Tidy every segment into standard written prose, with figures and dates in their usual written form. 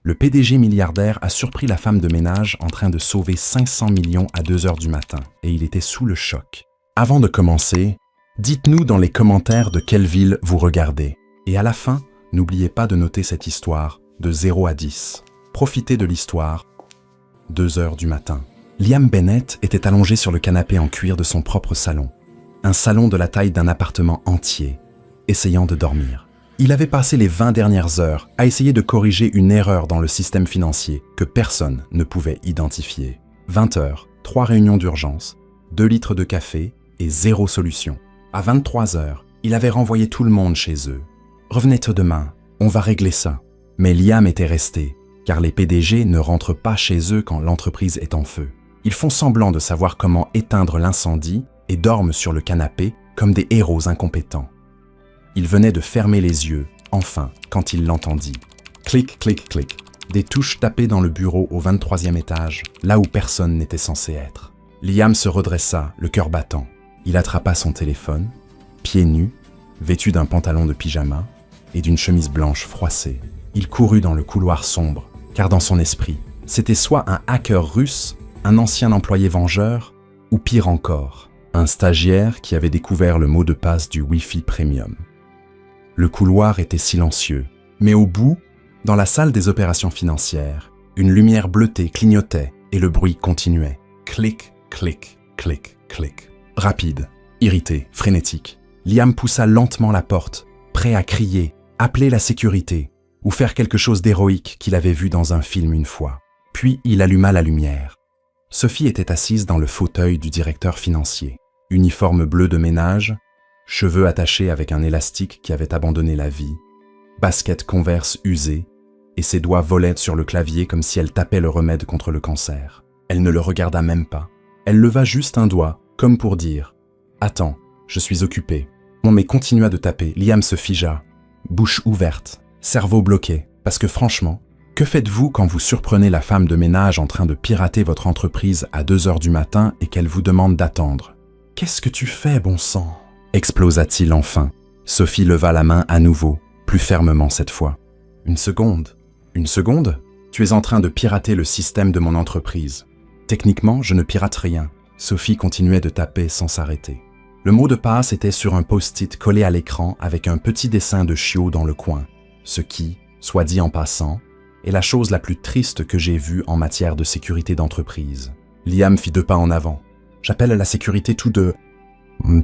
Le PDG milliardaire a surpris la femme de ménage en train de sauver 500 millions à 2 heures du matin et il était sous le choc. Avant de commencer, dites-nous dans les commentaires de quelle ville vous regardez. Et à la fin, n'oubliez pas de noter cette histoire de 0 à 10. Profitez de l'histoire. 2 heures du matin. Liam Bennett était allongé sur le canapé en cuir de son propre salon. Un salon de la taille d'un appartement entier, essayant de dormir. Il avait passé les 20 dernières heures à essayer de corriger une erreur dans le système financier que personne ne pouvait identifier. 20 heures, 3 réunions d'urgence, 2 litres de café et 0 solution. À 23 heures, il avait renvoyé tout le monde chez eux. « Revenez demain, on va régler ça. » Mais Liam était resté, car les PDG ne rentrent pas chez eux quand l'entreprise est en feu. Ils font semblant de savoir comment éteindre l'incendie et dorment sur le canapé comme des héros incompétents. Il venait de fermer les yeux, enfin, quand il l'entendit. Clic, clic, clic. Des touches tapées dans le bureau au 23e étage, là où personne n'était censé être. Liam se redressa, le cœur battant. Il attrapa son téléphone, pieds nus, vêtu d'un pantalon de pyjama et d'une chemise blanche froissée. Il courut dans le couloir sombre, car dans son esprit, c'était soit un hacker russe, un ancien employé vengeur, ou pire encore, un stagiaire qui avait découvert le mot de passe du Wi-Fi Premium. Le couloir était silencieux, mais au bout, dans la salle des opérations financières, une lumière bleutée clignotait et le bruit continuait. Clic, clic, clic, clic. Rapide, irrité, frénétique, Liam poussa lentement la porte, prêt à crier, appeler la sécurité ou faire quelque chose d'héroïque qu'il avait vu dans un film une fois. Puis il alluma la lumière. Sophie était assise dans le fauteuil du directeur financier. Uniforme bleu de ménage, cheveux attachés avec un élastique qui avait abandonné la vie, basket Converse usée, et ses doigts volaient sur le clavier comme si elle tapait le remède contre le cancer. Elle ne le regarda même pas. Elle leva juste un doigt, comme pour dire « Attends, je suis occupée ». Non mais continua de taper. Liam se figea, bouche ouverte, cerveau bloqué, parce que franchement, que faites-vous quand vous surprenez la femme de ménage en train de pirater votre entreprise à 2 heures du matin et qu'elle vous demande d'attendre? « Qu'est-ce que tu fais, bon sang ?» explosa-t-il enfin. Sophie leva la main à nouveau, plus fermement cette fois. « Une seconde. Une seconde? Tu es en train de pirater le système de mon entreprise. Techniquement, je ne pirate rien. » Sophie continuait de taper sans s'arrêter. Le mot de passe était sur un post-it collé à l'écran avec un petit dessin de chiot dans le coin, ce qui, soit dit en passant, est la chose la plus triste que j'ai vue en matière de sécurité d'entreprise. Liam fit 2 pas en avant. « J'appelle la sécurité tout de... »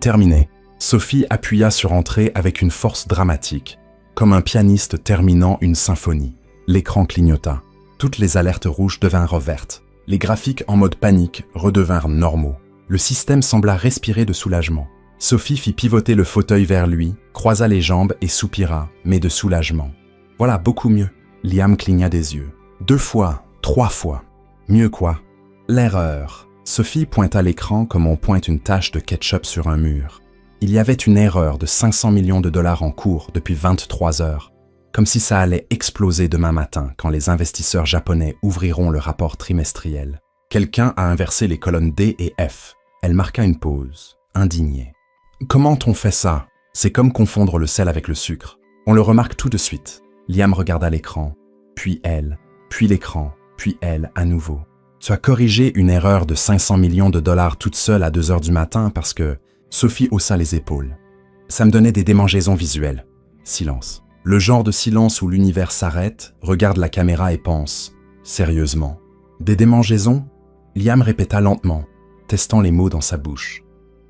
Terminé. Sophie appuya sur entrée avec une force dramatique, comme un pianiste terminant une symphonie. L'écran clignota. Toutes les alertes rouges devinrent vertes. Les graphiques en mode panique redevinrent normaux. Le système sembla respirer de soulagement. Sophie fit pivoter le fauteuil vers lui, croisa les jambes et soupira, mais de soulagement. Voilà, beaucoup mieux. Liam cligna des yeux. 2 fois, 3 fois. Mieux quoi? L'erreur. Sophie pointa l'écran comme on pointe une tache de ketchup sur un mur. Il y avait une erreur de 500 millions de dollars en cours depuis 23 heures, comme si ça allait exploser demain matin quand les investisseurs japonais ouvriront le rapport trimestriel. Quelqu'un a inversé les colonnes D et F. Elle marqua une pause, indignée. « Comment on fait ça? C'est comme confondre le sel avec le sucre. On le remarque tout de suite. » Liam regarda l'écran, puis elle, puis l'écran, puis elle à nouveau. « Tu as corrigé une erreur de 500 millions de dollars toute seule à 2 heures du matin parce que... » Sophie haussa les épaules. Ça me donnait des démangeaisons visuelles. Silence. Le genre de silence où l'univers s'arrête, regarde la caméra et pense. Sérieusement. Des démangeaisons? Liam répéta lentement, testant les mots dans sa bouche.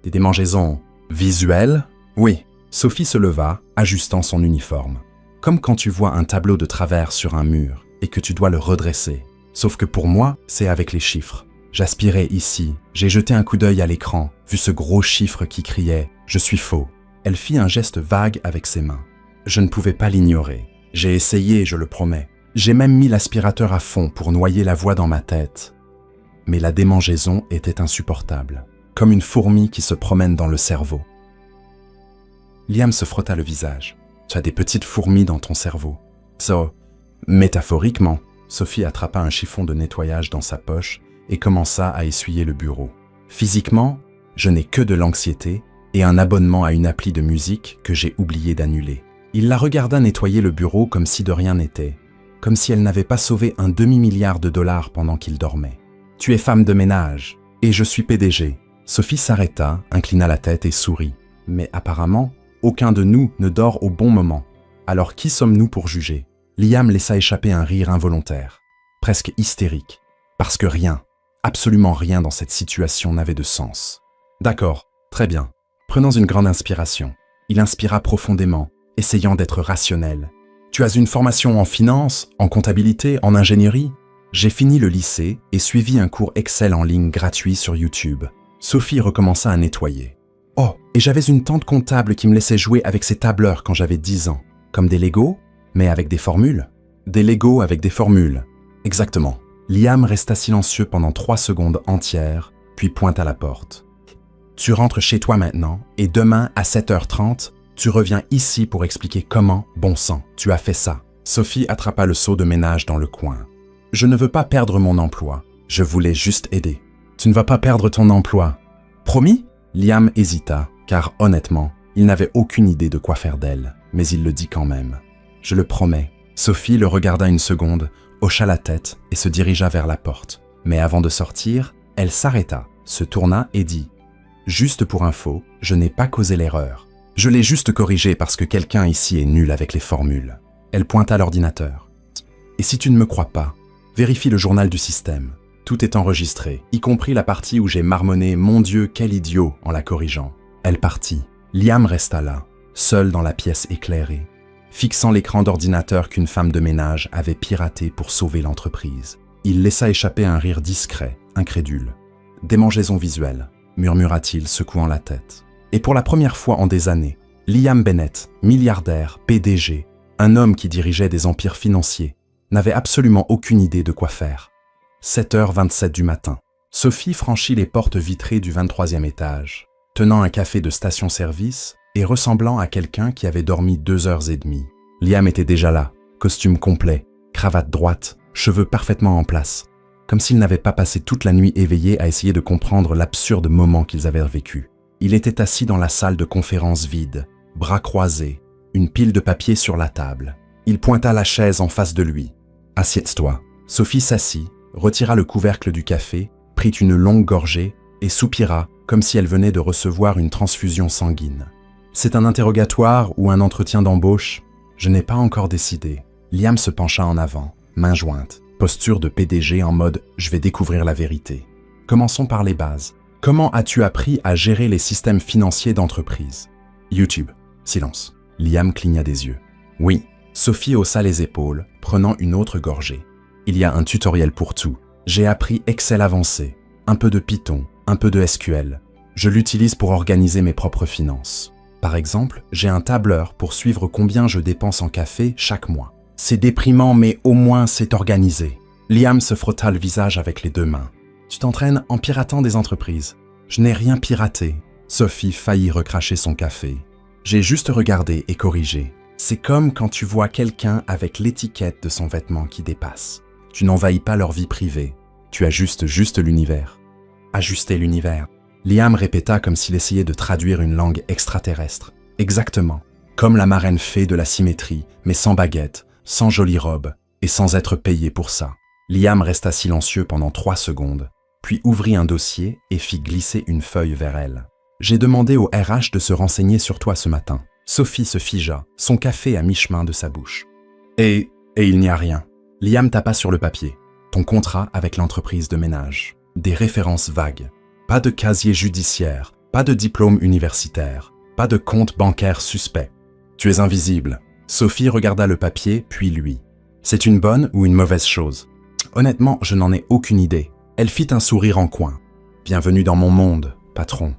Des démangeaisons visuelles? Oui. Sophie se leva, ajustant son uniforme. Comme quand tu vois un tableau de travers sur un mur et que tu dois le redresser. Sauf que pour moi, c'est avec les chiffres. J'aspirais ici, j'ai jeté un coup d'œil à l'écran, vu ce gros chiffre qui criait « Je suis faux ». Elle fit un geste vague avec ses mains. Je ne pouvais pas l'ignorer. J'ai essayé, je le promets. J'ai même mis l'aspirateur à fond pour noyer la voix dans ma tête. Mais la démangeaison était insupportable, comme une fourmi qui se promène dans le cerveau. Liam se frotta le visage. « Tu as des petites fourmis dans ton cerveau. » So, métaphoriquement, Sophie attrapa un chiffon de nettoyage dans sa poche et commença à essuyer le bureau. Physiquement, je n'ai que de l'anxiété et un abonnement à une appli de musique que j'ai oublié d'annuler. Il la regarda nettoyer le bureau comme si de rien n'était, comme si elle n'avait pas sauvé un demi-milliard de dollars pendant qu'il dormait. « Tu es femme de ménage, et je suis PDG. » Sophie s'arrêta, inclina la tête et sourit. Mais apparemment, aucun de nous ne dort au bon moment. Alors qui sommes-nous pour juger? Liam laissa échapper un rire involontaire, presque hystérique, parce que rien, absolument rien dans cette situation n'avait de sens. « D'accord, très bien. Prenons une grande inspiration. » Il inspira profondément, essayant d'être rationnel. « Tu as une formation en finance, en comptabilité, en ingénierie? » J'ai fini le lycée et suivi un cours Excel en ligne gratuit sur YouTube. Sophie recommença à nettoyer. « Oh, et j'avais une tante comptable qui me laissait jouer avec ses tableurs quand j'avais 10 ans. Comme des Legos, mais avec des formules. » Des Legos avec des formules. Exactement. Liam resta silencieux pendant 3 secondes entières, puis pointa la porte. « Tu rentres chez toi maintenant, et demain à 7h30, tu reviens ici pour expliquer comment, bon sang, tu as fait ça. » Sophie attrapa le seau de ménage dans le coin. « Je ne veux pas perdre mon emploi. Je voulais juste aider. »« Tu ne vas pas perdre ton emploi. »« Promis ?» Liam hésita, car honnêtement, il n'avait aucune idée de quoi faire d'elle, mais il le dit quand même. « Je le promets. » Sophie le regarda une seconde, hocha la tête et se dirigea vers la porte. Mais avant de sortir, elle s'arrêta, se tourna et dit « Juste pour info, je n'ai pas causé l'erreur. Je l'ai juste corrigé parce que quelqu'un ici est nul avec les formules. » Elle pointa l'ordinateur. « Et si tu ne me crois pas, vérifie le journal du système. Tout est enregistré, y compris la partie où j'ai marmonné « Mon Dieu, quel idiot » en la corrigeant. » Elle partit. Liam resta là, seul dans la pièce éclairée, fixant l'écran d'ordinateur qu'une femme de ménage avait piraté pour sauver l'entreprise. Il laissa échapper un rire discret, incrédule. « Démangeaison visuelle », murmura-t-il, secouant la tête. Et pour la première fois en des années, Liam Bennett, milliardaire, PDG, un homme qui dirigeait des empires financiers, n'avait absolument aucune idée de quoi faire. 7h27 du matin. Sophie franchit les portes vitrées du 23e étage, tenant un café de station-service et ressemblant à quelqu'un qui avait dormi 2h30. Liam était déjà là, costume complet, cravate droite, cheveux parfaitement en place, comme s'il n'avait pas passé toute la nuit éveillé à essayer de comprendre l'absurde moment qu'ils avaient vécu. Il était assis dans la salle de conférence vide, bras croisés, une pile de papier sur la table. Il pointa la chaise en face de lui. « Assieds-toi. » Sophie s'assit, retira le couvercle du café, prit une longue gorgée et soupira comme si elle venait de recevoir une transfusion sanguine. « C'est un interrogatoire ou un entretien d'embauche? Je n'ai pas encore décidé. » Liam se pencha en avant, main jointe, posture de PDG en mode « je vais découvrir la vérité ». Commençons par les bases. Comment as-tu appris à gérer les systèmes financiers d'entreprise? YouTube. Silence. Liam cligna des yeux. Oui. Sophie haussa les épaules, prenant une autre gorgée. Il y a un tutoriel pour tout. J'ai appris Excel avancé, un peu de Python, un peu de SQL. Je l'utilise pour organiser mes propres finances. Par exemple, j'ai un tableur pour suivre combien je dépense en café chaque mois. C'est déprimant, mais au moins c'est organisé. Liam se frotta le visage avec les 2 mains. Tu t'entraînes en piratant des entreprises. Je n'ai rien piraté. Sophie faillit recracher son café. J'ai juste regardé et corrigé. C'est comme quand tu vois quelqu'un avec l'étiquette de son vêtement qui dépasse. Tu n'envahis pas leur vie privée. Tu ajustes juste l'univers. Ajuster l'univers. Liam répéta comme s'il essayait de traduire une langue extraterrestre. Exactement. Comme la marraine fée de la symétrie, mais sans baguette, sans jolie robe et sans être payé pour ça. Liam resta silencieux pendant 3 secondes, puis ouvrit un dossier et fit glisser une feuille vers elle. J'ai demandé au RH de se renseigner sur toi ce matin. Sophie se figea, son café à mi-chemin de sa bouche. Et il n'y a rien. Liam tapa sur le papier. Ton contrat avec l'entreprise de ménage. Des références vagues. Pas de casier judiciaire, pas de diplôme universitaire, pas de compte bancaire suspect. Tu es invisible. Sophie regarda le papier, puis lui. C'est une bonne ou une mauvaise chose? Honnêtement, je n'en ai aucune idée. Elle fit un sourire en coin. Bienvenue dans mon monde, patron.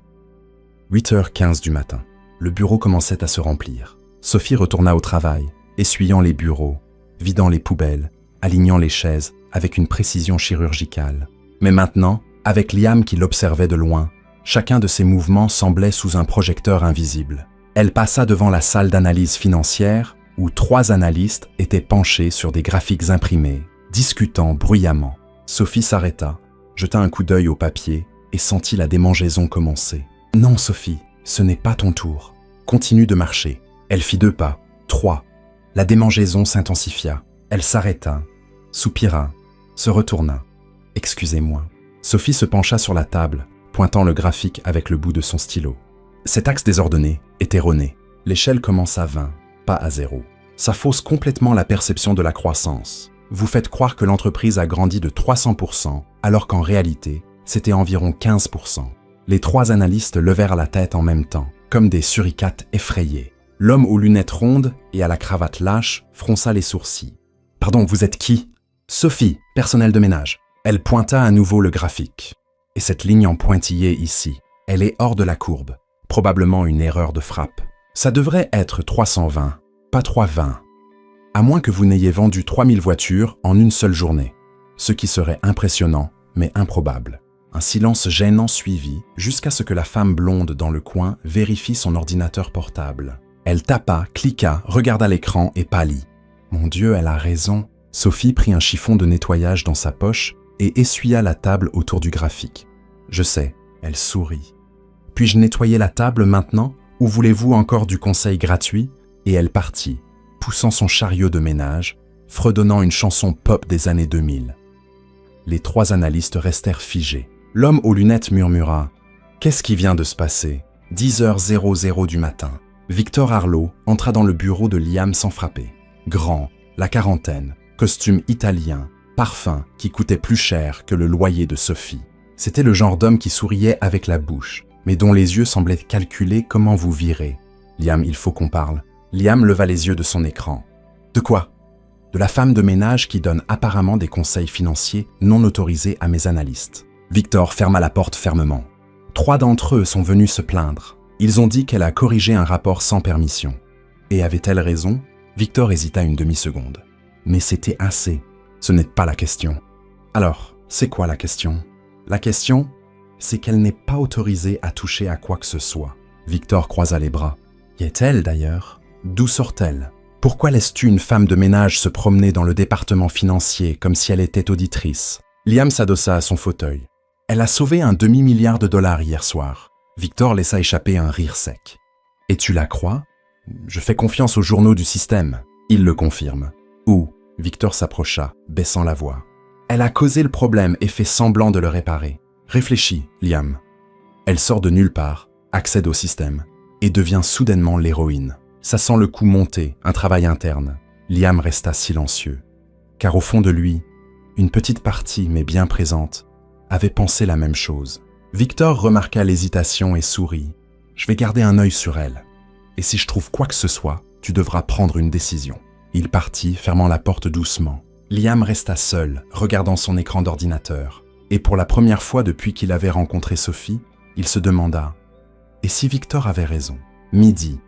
8h15 du matin. Le bureau commençait à se remplir. Sophie retourna au travail, essuyant les bureaux, vidant les poubelles, alignant les chaises avec une précision chirurgicale. Mais maintenant, avec Liam qui l'observait de loin, chacun de ses mouvements semblait sous un projecteur invisible. Elle passa devant la salle d'analyse financière où 3 analystes étaient penchés sur des graphiques imprimés, discutant bruyamment. Sophie s'arrêta, jeta un coup d'œil au papier et sentit la démangeaison commencer. « Non, Sophie, ce n'est pas ton tour. Continue de marcher. » Elle fit 2 pas, 3. La démangeaison s'intensifia. Elle s'arrêta, soupira, se retourna. « Excusez-moi. » Sophie se pencha sur la table, pointant le graphique avec le bout de son stylo. Cet axe désordonné est erroné. L'échelle commence à 20, pas à 0. Ça fausse complètement la perception de la croissance. Vous faites croire que l'entreprise a grandi de 300%, alors qu'en réalité, c'était environ 15%. Les trois analystes levèrent la tête en même temps, comme des suricates effrayés. L'homme aux lunettes rondes et à la cravate lâche fronça les sourcils. « Pardon, vous êtes qui ?»« Sophie, personnel de ménage. » Elle pointa à nouveau le graphique. « Et cette ligne en pointillé ici, elle est hors de la courbe. Probablement une erreur de frappe. Ça devrait être 320, pas 320. À moins que vous n'ayez vendu 3000 voitures en une seule journée. Ce qui serait impressionnant, mais improbable. » Un silence gênant suivit, jusqu'à ce que la femme blonde dans le coin vérifie son ordinateur portable. Elle tapa, cliqua, regarda l'écran et pâlit. « Mon Dieu, elle a raison. » Sophie prit un chiffon de nettoyage dans sa poche et essuya la table autour du graphique. « Je sais. » Elle sourit. « Puis-je nettoyer la table maintenant, ou voulez-vous encore du conseil gratuit ?» Et elle partit, poussant son chariot de ménage, fredonnant une chanson pop des années 2000. Les trois analystes restèrent figés. L'homme aux lunettes murmura « Qu'est-ce qui vient de se passer ?» 10h00 du matin. Victor Arlo entra dans le bureau de Liam sans frapper. Grand, la quarantaine, costume italien, parfum qui coûtait plus cher que le loyer de Sophie. C'était le genre d'homme qui souriait avec la bouche, mais dont les yeux semblaient calculer comment vous virer. « Liam, il faut qu'on parle. » Liam leva les yeux de son écran. « De quoi ?» De la femme de ménage qui donne apparemment des conseils financiers non autorisés à mes analystes. Victor ferma la porte fermement. 3 d'entre eux sont venus se plaindre. Ils ont dit qu'elle a corrigé un rapport sans permission. Et avait-elle raison? Victor hésita une demi-seconde. Mais c'était assez. Ce n'est pas la question. Alors, c'est quoi la question? La question, c'est qu'elle n'est pas autorisée à toucher à quoi que ce soit. Victor croisa les bras. Y est-elle d'ailleurs? D'où sort-elle? Pourquoi laisses-tu une femme de ménage se promener dans le département financier comme si elle était auditrice? Liam s'adossa à son fauteuil. Elle a sauvé un demi-milliard de dollars hier soir. Victor laissa échapper un rire sec. Et tu la crois? Je fais confiance aux journaux du système. Ils le confirment. Où? Victor s'approcha, baissant la voix. Elle a causé le problème et fait semblant de le réparer. Réfléchis, Liam. Elle sort de nulle part, accède au système, et devient soudainement l'héroïne. Ça sent le coup monter, un travail interne. Liam resta silencieux. Car au fond de lui, une petite partie, mais bien présente, avait pensé la même chose. Victor remarqua l'hésitation et sourit. « Je vais garder un œil sur elle. Et si je trouve quoi que ce soit, tu devras prendre une décision. » Il partit, fermant la porte doucement. Liam resta seul, regardant son écran d'ordinateur. Et pour la première fois depuis qu'il avait rencontré Sophie, il se demanda « Et si Victor avait raison ?» Midi.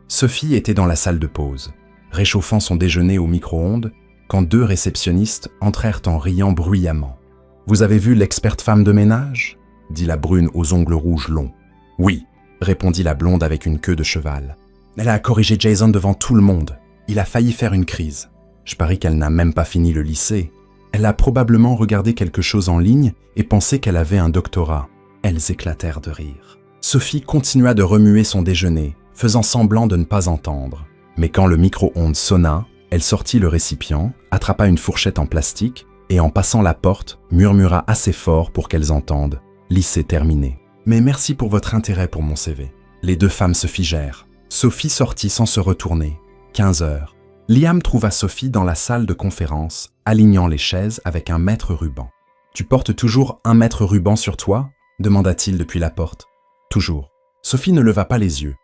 Sophie était dans la salle de pause, réchauffant son déjeuner au micro-ondes, quand 2 réceptionnistes entrèrent en riant bruyamment. « Vous avez vu l'experte femme de ménage ?» dit la brune aux ongles rouges longs. « Oui, » répondit la blonde avec une queue de cheval. « Elle a corrigé Jason devant tout le monde. Il a failli faire une crise. Je parie qu'elle n'a même pas fini le lycée. Elle a probablement regardé quelque chose en ligne et pensé qu'elle avait un doctorat. » Elles éclatèrent de rire. Sophie continua de remuer son déjeuner, faisant semblant de ne pas entendre. Mais quand le micro-ondes sonna, elle sortit le récipient, attrapa une fourchette en plastique et en passant la porte, murmura assez fort pour qu'elles entendent. Lycée terminé. Mais merci pour votre intérêt pour mon CV. Les 2 femmes se figèrent. Sophie sortit sans se retourner. 15 heures. Liam trouva Sophie dans la salle de conférence, alignant les chaises avec un mètre ruban. « Tu portes toujours 1 mètre ruban sur toi ?» demanda-t-il depuis la porte. « Toujours. » Sophie ne leva pas les yeux,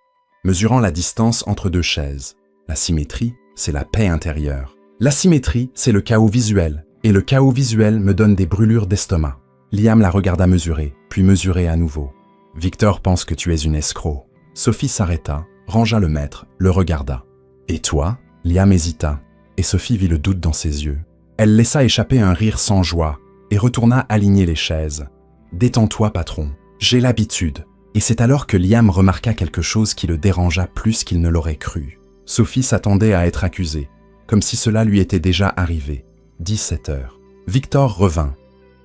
mesurant la distance entre 2 chaises. La symétrie, c'est la paix intérieure. L'asymétrie, c'est le chaos visuel, et le chaos visuel me donne des brûlures d'estomac. Liam la regarda mesurer, puis mesurer à nouveau. « Victor pense que tu es une escroc. » Sophie s'arrêta, rangea le mètre, le regarda. « Et toi ?» Liam hésita, et Sophie vit le doute dans ses yeux. Elle laissa échapper un rire sans joie, et retourna aligner les chaises. « Détends-toi, patron. J'ai l'habitude. » Et c'est alors que Liam remarqua quelque chose qui le dérangea plus qu'il ne l'aurait cru. Sophie s'attendait à être accusée, comme si cela lui était déjà arrivé. 17 heures. Victor revint.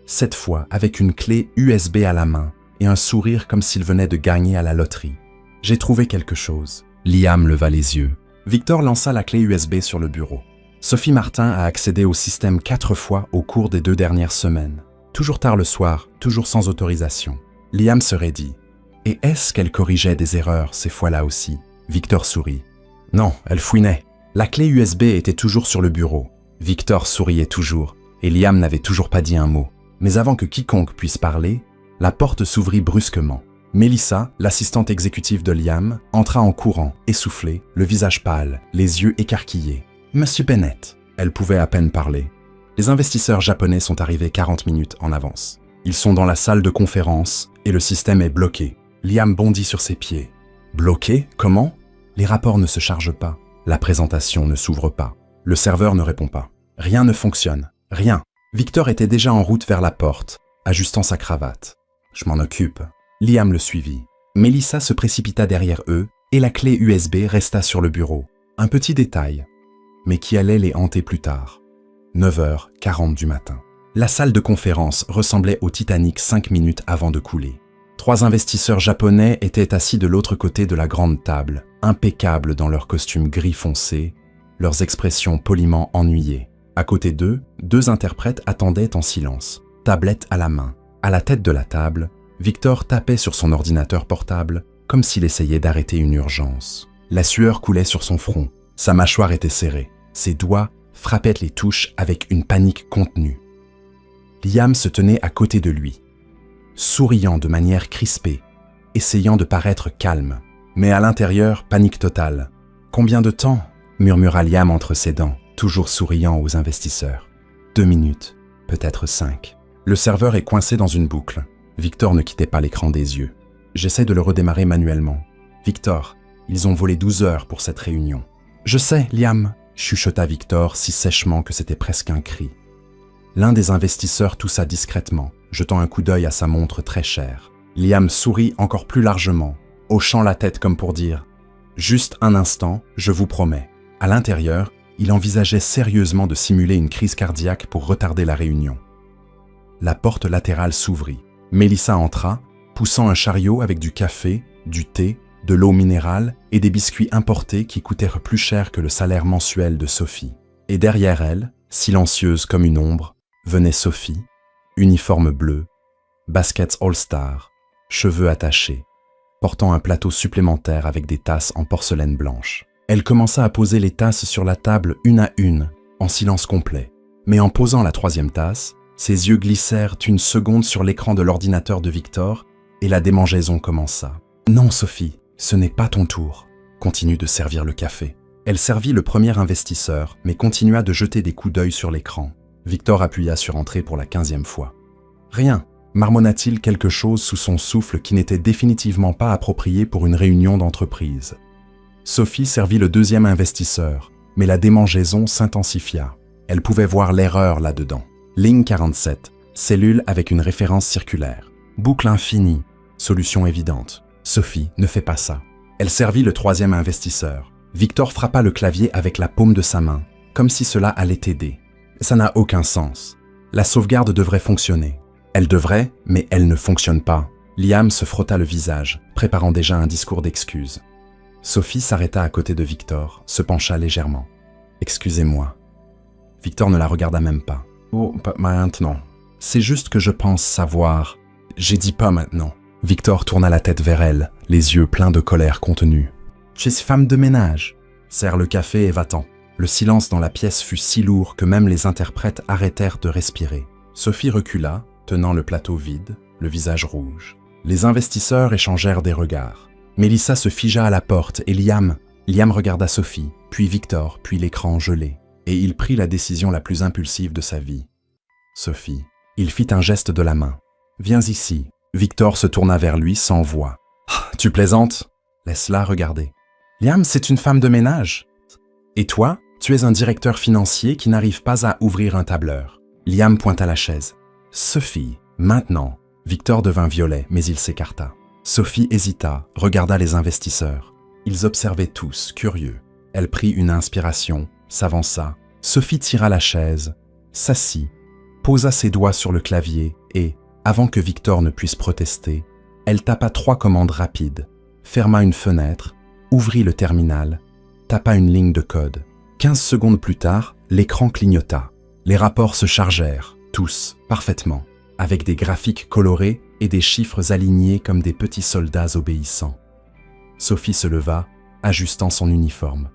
Cette fois avec une clé USB à la main et un sourire comme s'il venait de gagner à la loterie. « J'ai trouvé quelque chose. » Liam leva les yeux. Victor lança la clé USB sur le bureau. Sophie Martin a accédé au système 4 fois au cours des 2 dernières semaines. Toujours tard le soir, toujours sans autorisation. Liam se raidit. Et est-ce qu'elle corrigeait des erreurs ces fois-là aussi? Victor sourit. Non, elle fouinait. La clé USB était toujours sur le bureau. Victor souriait toujours, et Liam n'avait toujours pas dit un mot. Mais avant que quiconque puisse parler, la porte s'ouvrit brusquement. Mélissa, l'assistante exécutive de Liam, entra en courant, essoufflée, le visage pâle, les yeux écarquillés. « Monsieur Bennett !» Elle pouvait à peine parler. Les investisseurs japonais sont arrivés 40 minutes en avance. Ils sont dans la salle de conférence et le système est bloqué. Liam bondit sur ses pieds. « Bloqué? Comment ?» Les rapports ne se chargent pas. La présentation ne s'ouvre pas. Le serveur ne répond pas. Rien ne fonctionne. Rien. Victor était déjà en route vers la porte, ajustant sa cravate. « Je m'en occupe. » Liam le suivit. Mélissa se précipita derrière eux et la clé USB resta sur le bureau. Un petit détail, mais qui allait les hanter plus tard. 9h40 du matin. La salle de conférence ressemblait au Titanic 5 minutes avant de couler. 3 investisseurs japonais étaient assis de l'autre côté de la grande table, impeccables dans leurs costumes gris foncé, leurs expressions poliment ennuyées. À côté d'eux, 2 interprètes attendaient en silence, tablette à la main. À la tête de la table, Victor tapait sur son ordinateur portable comme s'il essayait d'arrêter une urgence. La sueur coulait sur son front, sa mâchoire était serrée, ses doigts frappaient les touches avec une panique contenue. Liam se tenait à côté de lui, souriant de manière crispée, essayant de paraître calme. Mais à l'intérieur, panique totale. « Combien de temps ?» murmura Liam entre ses dents, toujours souriant aux investisseurs. 2 minutes, peut-être 5. Le serveur est coincé dans une boucle. Victor ne quittait pas l'écran des yeux. J'essaie de le redémarrer manuellement. « Victor, ils ont volé 12 heures pour cette réunion. »« Je sais, Liam !» chuchota Victor si sèchement que c'était presque un cri. L'un des investisseurs toussa discrètement, jetant un coup d'œil à sa montre très chère. Liam sourit encore plus largement, hochant la tête comme pour dire « Juste un instant, je vous promets. » À l'intérieur, il envisageait sérieusement de simuler une crise cardiaque pour retarder la réunion. La porte latérale s'ouvrit. Mélissa entra, poussant un chariot avec du café, du thé, de l'eau minérale et des biscuits importés qui coûtèrent plus cher que le salaire mensuel de Sophie. Et derrière elle, silencieuse comme une ombre, venait Sophie, uniforme bleu, baskets all-star, cheveux attachés, portant un plateau supplémentaire avec des tasses en porcelaine blanche. Elle commença à poser les tasses sur la table une à une, en silence complet. Mais en posant la 3e tasse, ses yeux glissèrent une seconde sur l'écran de l'ordinateur de Victor et la démangeaison commença. « Non, Sophie, ce n'est pas ton tour. » Continue de servir le café. Elle servit le premier investisseur, mais continua de jeter des coups d'œil sur l'écran. Victor appuya sur entrée pour la 15e fois. « Rien !» marmonna-t-il quelque chose sous son souffle qui n'était définitivement pas approprié pour une réunion d'entreprise. Sophie servit le 2e investisseur, mais la démangeaison s'intensifia. Elle pouvait voir l'erreur là-dedans. Ligne 47, cellule avec une référence circulaire. Boucle infinie, solution évidente. Sophie ne fait pas ça. Elle servit le 3e investisseur. Victor frappa le clavier avec la paume de sa main, comme si cela allait aider. Ça n'a aucun sens. La sauvegarde devrait fonctionner. Elle devrait, mais elle ne fonctionne pas. Liam se frotta le visage, préparant déjà un discours d'excuses. Sophie s'arrêta à côté de Victor, se pencha légèrement. « Excusez-moi. » Victor ne la regarda même pas. « Oh, pas maintenant. C'est juste que je pense savoir. » « J'ai dit pas maintenant. » Victor tourna la tête vers elle, les yeux pleins de colère contenue. « Tu es femme de ménage. Serre le café et va-t'en. » Le silence dans la pièce fut si lourd que même les interprètes arrêtèrent de respirer. Sophie recula, tenant le plateau vide, le visage rouge. Les investisseurs échangèrent des regards. Mélissa se figea à la porte et Liam regarda Sophie, puis Victor, puis l'écran gelé. Et il prit la décision la plus impulsive de sa vie. Sophie. Il fit un geste de la main. « Viens ici. » Victor se tourna vers lui sans voix. « Tu plaisantes ?» Laisse-la regarder. « Liam, c'est une femme de ménage. » « Et toi, tu es un directeur financier qui n'arrive pas à ouvrir un tableur. » Liam pointa la chaise. « Sophie, maintenant. » Victor devint violet, mais il s'écarta. Sophie hésita, regarda les investisseurs. Ils observaient tous, curieux. Elle prit une inspiration, s'avança. Sophie tira la chaise, s'assit, posa ses doigts sur le clavier et, avant que Victor ne puisse protester, elle tapa 3 commandes rapides, ferma une fenêtre, ouvrit le terminal, tapa une ligne de code. 15 secondes plus tard, l'écran clignota. Les rapports se chargèrent, tous, parfaitement, avec des graphiques colorés et des chiffres alignés comme des petits soldats obéissants. Sophie se leva, ajustant son uniforme.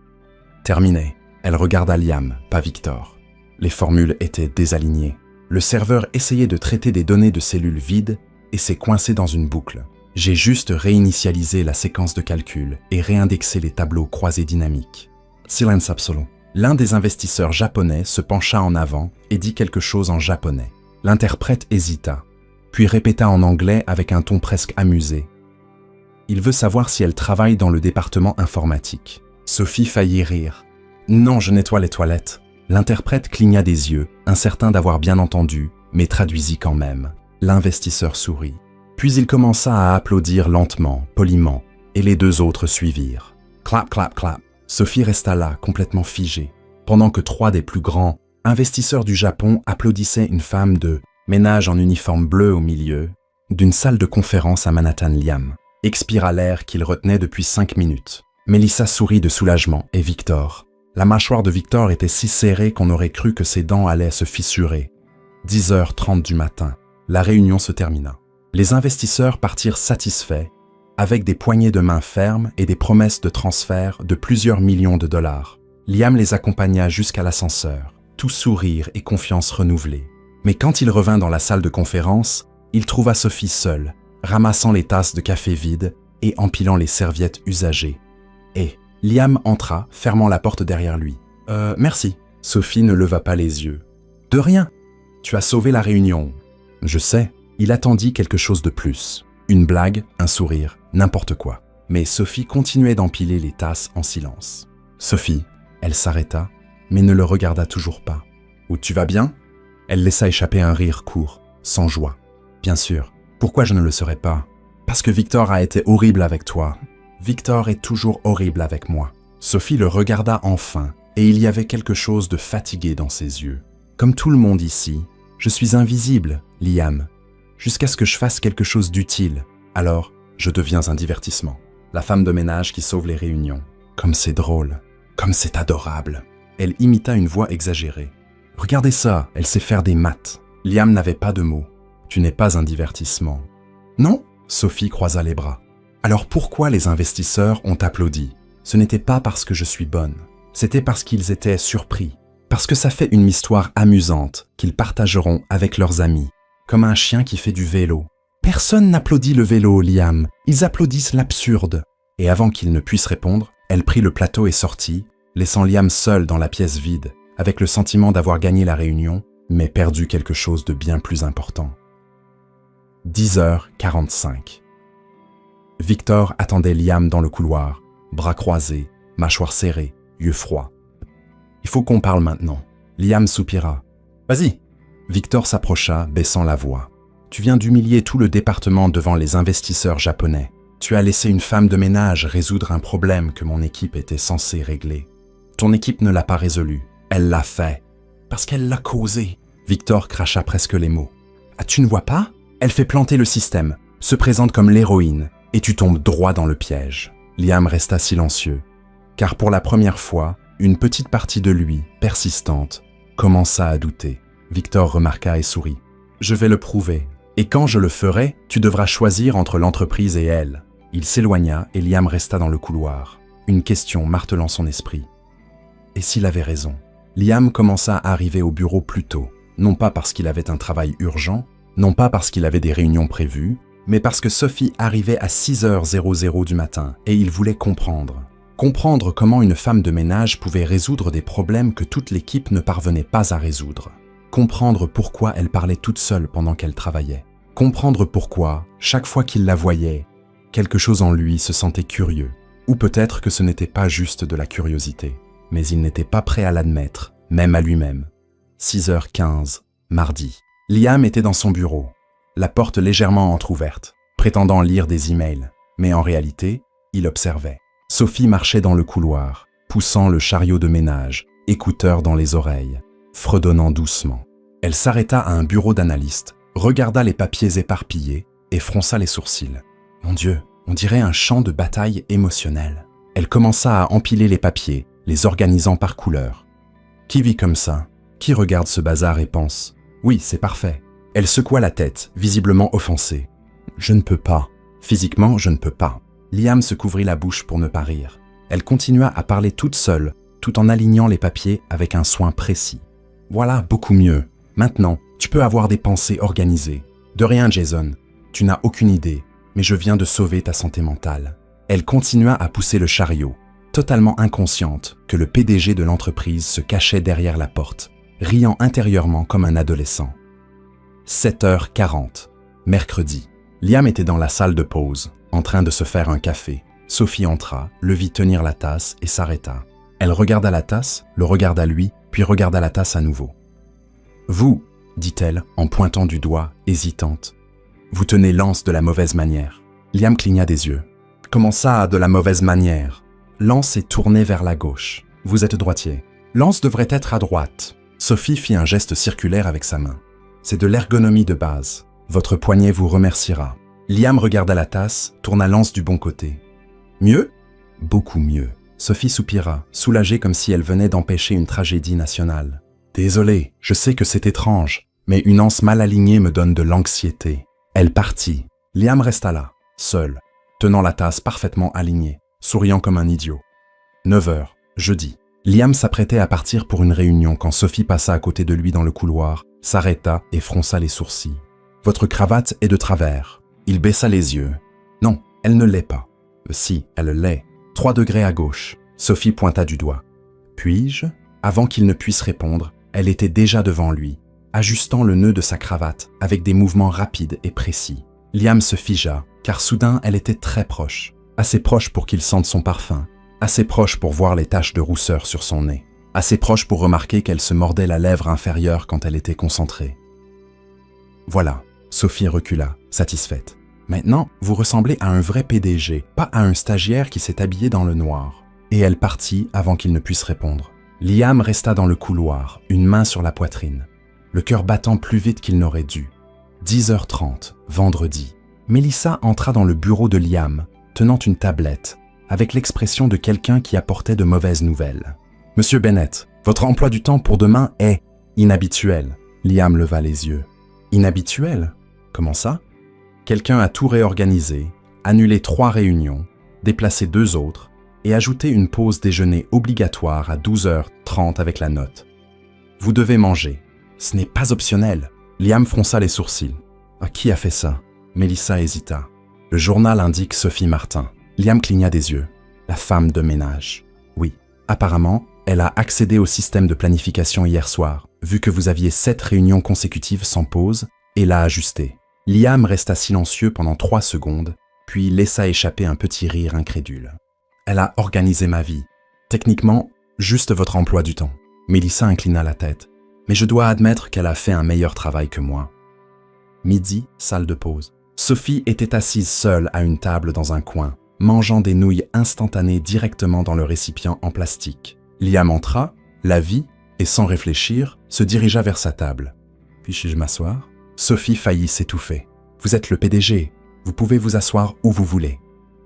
Terminé. Elle regarda Liam, pas Victor. Les formules étaient désalignées. Le serveur essayait de traiter des données de cellules vides et s'est coincé dans une boucle. J'ai juste réinitialisé la séquence de calcul et réindexé les tableaux croisés dynamiques. Silence absolu. L'un des investisseurs japonais se pencha en avant et dit quelque chose en japonais. L'interprète hésita, puis répéta en anglais avec un ton presque amusé. Il veut savoir si elle travaille dans le département informatique. Sophie faillit rire. Non, je nettoie les toilettes. L'interprète cligna des yeux, incertain d'avoir bien entendu, mais traduisit quand même. L'investisseur sourit. Puis il commença à applaudir lentement, poliment, et les deux autres suivirent. Clap, clap, clap. Sophie resta là, complètement figée, pendant que 3 des plus grands investisseurs du Japon applaudissaient une femme de ménage en uniforme bleu au milieu d'une salle de conférence à Manhattan. Liam expira l'air qu'il retenait depuis 5 minutes. Melissa sourit de soulagement et Victor. La mâchoire de Victor était si serrée qu'on aurait cru que ses dents allaient se fissurer. 10h30 du matin, la réunion se termina. Les investisseurs partirent satisfaits, avec des poignées de main fermes et des promesses de transfert de plusieurs millions de dollars. Liam les accompagna jusqu'à l'ascenseur, tout sourire et confiance renouvelée. Mais quand il revint dans la salle de conférence, il trouva Sophie seule, ramassant les tasses de café vides et empilant les serviettes usagées. Et Liam entra, fermant la porte derrière lui. « Merci. » Sophie ne leva pas les yeux. « De rien. Tu as sauvé la réunion. »« Je sais. » Il attendit quelque chose de plus. Une blague, un sourire, n'importe quoi. Mais Sophie continuait d'empiler les tasses en silence. « Sophie !» Elle s'arrêta, mais ne le regarda toujours pas. « Où tu vas bien ?» Elle laissa échapper un rire court, sans joie. « Bien sûr. Pourquoi je ne le serais pas ? Parce que Victor a été horrible avec toi. Victor est toujours horrible avec moi. » Sophie le regarda enfin, et il y avait quelque chose de fatigué dans ses yeux. « Comme tout le monde ici, je suis invisible, Liam. Jusqu'à ce que je fasse quelque chose d'utile. Alors, je deviens un divertissement. La femme de ménage qui sauve les réunions. Comme c'est drôle. Comme c'est adorable. » Elle imita une voix exagérée. « Regardez ça, elle sait faire des maths. » Liam n'avait pas de mots. « Tu n'es pas un divertissement. »« Non ?» Sophie croisa les bras. « Alors pourquoi les investisseurs ont applaudi ? Ce n'était pas parce que je suis bonne. C'était parce qu'ils étaient surpris. Parce que ça fait une histoire amusante qu'ils partageront avec leurs amis. Comme un chien qui fait du vélo. Personne n'applaudit le vélo, Liam. Ils applaudissent l'absurde. Et avant qu'il ne puisse répondre, elle prit le plateau et sortit, laissant Liam seul dans la pièce vide, avec le sentiment d'avoir gagné la réunion, mais perdu quelque chose de bien plus important. 10h45. Victor attendait Liam dans le couloir, bras croisés, mâchoire serrée, yeux froids. « Il faut qu'on parle maintenant. » Liam soupira. « Vas-y !» Victor s'approcha, baissant la voix. « Tu viens d'humilier tout le département devant les investisseurs japonais. Tu as laissé une femme de ménage résoudre un problème que mon équipe était censée régler. Ton équipe ne l'a pas résolu. Elle l'a fait. Parce qu'elle l'a causé. » Victor cracha presque les mots. « Ah, tu ne vois pas ? Elle fait planter le système, se présente comme l'héroïne, et tu tombes droit dans le piège. » Liam resta silencieux, car pour la première fois, une petite partie de lui, persistante, commença à douter. Victor remarqua et sourit. « Je vais le prouver. Et quand je le ferai, tu devras choisir entre l'entreprise et elle. » Il s'éloigna et Liam resta dans le couloir, une question martelant son esprit. Et s'il avait raison ? Liam commença à arriver au bureau plus tôt, non pas parce qu'il avait un travail urgent, non pas parce qu'il avait des réunions prévues, mais parce que Sophie arrivait à 6h00 du matin et il voulait comprendre. Comprendre comment une femme de ménage pouvait résoudre des problèmes que toute l'équipe ne parvenait pas à résoudre. Comprendre pourquoi elle parlait toute seule pendant qu'elle travaillait. Comprendre pourquoi, chaque fois qu'il la voyait, quelque chose en lui se sentait curieux. Ou peut-être que ce n'était pas juste de la curiosité. Mais il n'était pas prêt à l'admettre, même à lui-même. 6h15, mardi. Liam était dans son bureau, la porte légèrement entr'ouverte, prétendant lire des emails. Mais en réalité, il observait. Sophie marchait dans le couloir, poussant le chariot de ménage, écouteurs dans les oreilles, fredonnant doucement. Elle s'arrêta à un bureau d'analyste, regarda les papiers éparpillés et fronça les sourcils. Mon Dieu, on dirait un champ de bataille émotionnel. Elle commença à empiler les papiers, les organisant par couleur. Qui vit comme ça? Qui regarde ce bazar et pense « Oui, c'est parfait ». Elle secoua la tête, visiblement offensée. « Je ne peux pas. Physiquement, je ne peux pas. » Liam se couvrit la bouche pour ne pas rire. Elle continua à parler toute seule, tout en alignant les papiers avec un soin précis. « Voilà, beaucoup mieux. Maintenant, tu peux avoir des pensées organisées. De rien, Jason. Tu n'as aucune idée, mais je viens de sauver ta santé mentale. » Elle continua à pousser le chariot, totalement inconsciente que le PDG de l'entreprise se cachait derrière la porte, riant intérieurement comme un adolescent. 7h40, mercredi. Liam était dans la salle de pause, en train de se faire un café. Sophie entra, le vit tenir la tasse et s'arrêta. Elle regarda la tasse, le regarda lui, puis regarda la tasse à nouveau. « Vous, dit-elle en pointant du doigt, hésitante, vous tenez Lance de la mauvaise manière. » Liam cligna des yeux. « Comment ça, de la mauvaise manière ?» Lance est tourné vers la gauche. Vous êtes droitier. Lance devrait être à droite. Sophie fit un geste circulaire avec sa main. C'est de l'ergonomie de base. Votre poignet vous remerciera. Liam regarda la tasse, tourna Lance du bon côté. Mieux? Beaucoup mieux. Sophie soupira, soulagée comme si elle venait d'empêcher une tragédie nationale. Désolé, je sais que c'est étrange, mais une anse mal alignée me donne de l'anxiété. Elle partit. Liam resta là, seul, tenant la tasse parfaitement alignée, souriant comme un idiot. 9h, jeudi. Liam s'apprêtait à partir pour une réunion quand Sophie passa à côté de lui dans le couloir, s'arrêta et fronça les sourcils. « Votre cravate est de travers. » Il baissa les yeux. « Non, elle ne l'est pas. » « Si, elle l'est. 3 degrés à gauche. » Sophie pointa du doigt. « Puis-je » Avant qu'il ne puisse répondre, elle était déjà devant lui, ajustant le nœud de sa cravate avec des mouvements rapides et précis. Liam se figea, car soudain elle était très proche. Assez proche pour qu'il sente son parfum, assez proche pour voir les taches de rousseur sur son nez, assez proche pour remarquer qu'elle se mordait la lèvre inférieure quand elle était concentrée. Voilà, Sophie recula, satisfaite. Maintenant, vous ressemblez à un vrai PDG, pas à un stagiaire qui s'est habillé dans le noir. Et elle partit avant qu'il ne puisse répondre. Liam resta dans le couloir, une main sur la poitrine, le cœur battant plus vite qu'il n'aurait dû. 10h30, vendredi. Mélissa entra dans le bureau de Liam, tenant une tablette, avec l'expression de quelqu'un qui apportait de mauvaises nouvelles. « Monsieur Bennett, votre emploi du temps pour demain est inhabituel. » Liam leva les yeux. « Inhabituel? Comment ça? » Quelqu'un a tout réorganisé, annulé 3 réunions, déplacé 2 autres et ajouté une pause déjeuner obligatoire à 12h30 avec la note. « Vous devez manger. Ce n'est pas optionnel. » Liam fronça les sourcils. « Ah, qui a fait ça ?» Mélissa hésita. « Le journal indique Sophie Martin. » Liam cligna des yeux. « La femme de ménage. » Oui. Apparemment, elle a accédé au système de planification hier soir, vu que vous aviez 7 réunions consécutives sans pause, et l'a ajusté. Liam resta silencieux pendant 3 secondes, puis laissa échapper un petit rire incrédule. « Elle a organisé ma vie. Techniquement, juste votre emploi du temps. » Mélissa inclina la tête. « Mais je dois admettre qu'elle a fait un meilleur travail que moi. » Midi, salle de pause. Sophie était assise seule à une table dans un coin, mangeant des nouilles instantanées directement dans le récipient en plastique. Liam entra, la vit, et sans réfléchir, se dirigea vers sa table. « Puis-je m'asseoir ?» Sophie faillit s'étouffer. « Vous êtes le PDG. Vous pouvez vous asseoir où vous voulez. »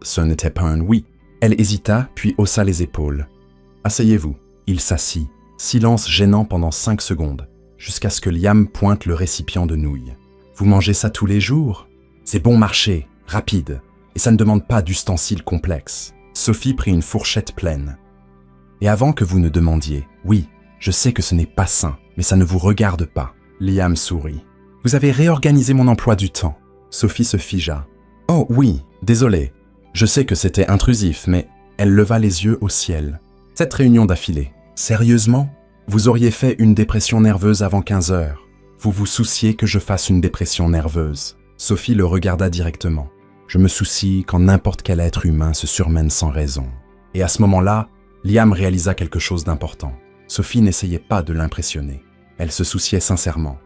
Ce n'était pas un oui. Elle hésita, puis haussa les épaules. « Asseyez-vous. » Il s'assit. Silence gênant pendant 5 secondes, jusqu'à ce que Liam pointe le récipient de nouilles. « Vous mangez ça tous les jours? C'est bon marché, rapide, et ça ne demande pas d'ustensiles complexes. » Sophie prit une fourchette pleine. « Et avant que vous ne demandiez, oui, je sais que ce n'est pas sain, mais ça ne vous regarde pas. » Liam sourit. « Vous avez réorganisé mon emploi du temps. » Sophie se figea. « Oh oui, désolé. Je sais que c'était intrusif, mais... » Elle leva les yeux au ciel. « 7 réunions d'affilée. Sérieusement? Vous auriez fait une dépression nerveuse avant 15 heures. Vous vous souciez que je fasse une dépression nerveuse. » Sophie le regarda directement. « Je me soucie quand n'importe quel être humain se surmène sans raison. » Et à ce moment-là, Liam réalisa quelque chose d'important. Sophie n'essayait pas de l'impressionner. Elle se souciait sincèrement.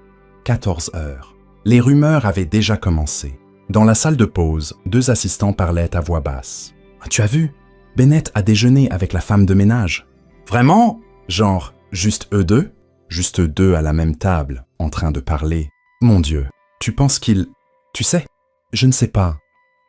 14 heures. Les rumeurs avaient déjà commencé. Dans la salle de pause, 2 assistants parlaient à voix basse. « Tu as vu? Bennett a déjeuné avec la femme de ménage. »« Vraiment? Genre, juste eux deux? Juste 2 à la même table, en train de parler. Mon Dieu, tu penses qu'il... Tu sais, je ne sais pas,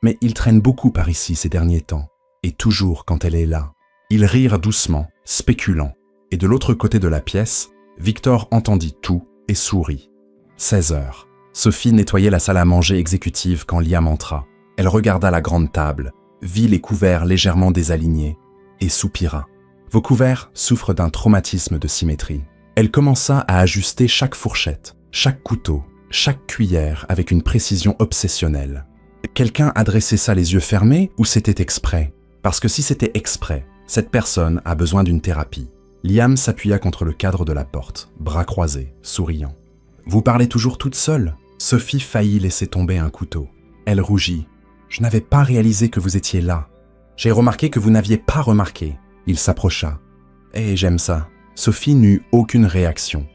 mais il traîne beaucoup par ici ces derniers temps, et toujours quand elle est là. » Ils rirent doucement, spéculant, Et de l'autre côté de la pièce, Victor entendit tout et sourit. 16 heures. Sophie nettoyait la salle à manger exécutive quand Liam entra. Elle regarda la grande table, vit les couverts légèrement désalignés et soupira. Vos couverts souffrent d'un traumatisme de symétrie. Elle commença à ajuster chaque fourchette, chaque couteau, chaque cuillère avec une précision obsessionnelle. Quelqu'un adressait ça les yeux fermés ou c'était exprès? Parce que si c'était exprès, cette personne a besoin d'une thérapie. Liam s'appuya contre le cadre de la porte, bras croisés, souriant. « Vous parlez toujours toute seule ?» Sophie faillit laisser tomber un couteau. Elle rougit. « Je n'avais pas réalisé que vous étiez là. J'ai remarqué que vous n'aviez pas remarqué. » Il s'approcha. « Eh, j'aime ça. » Sophie n'eut aucune réaction,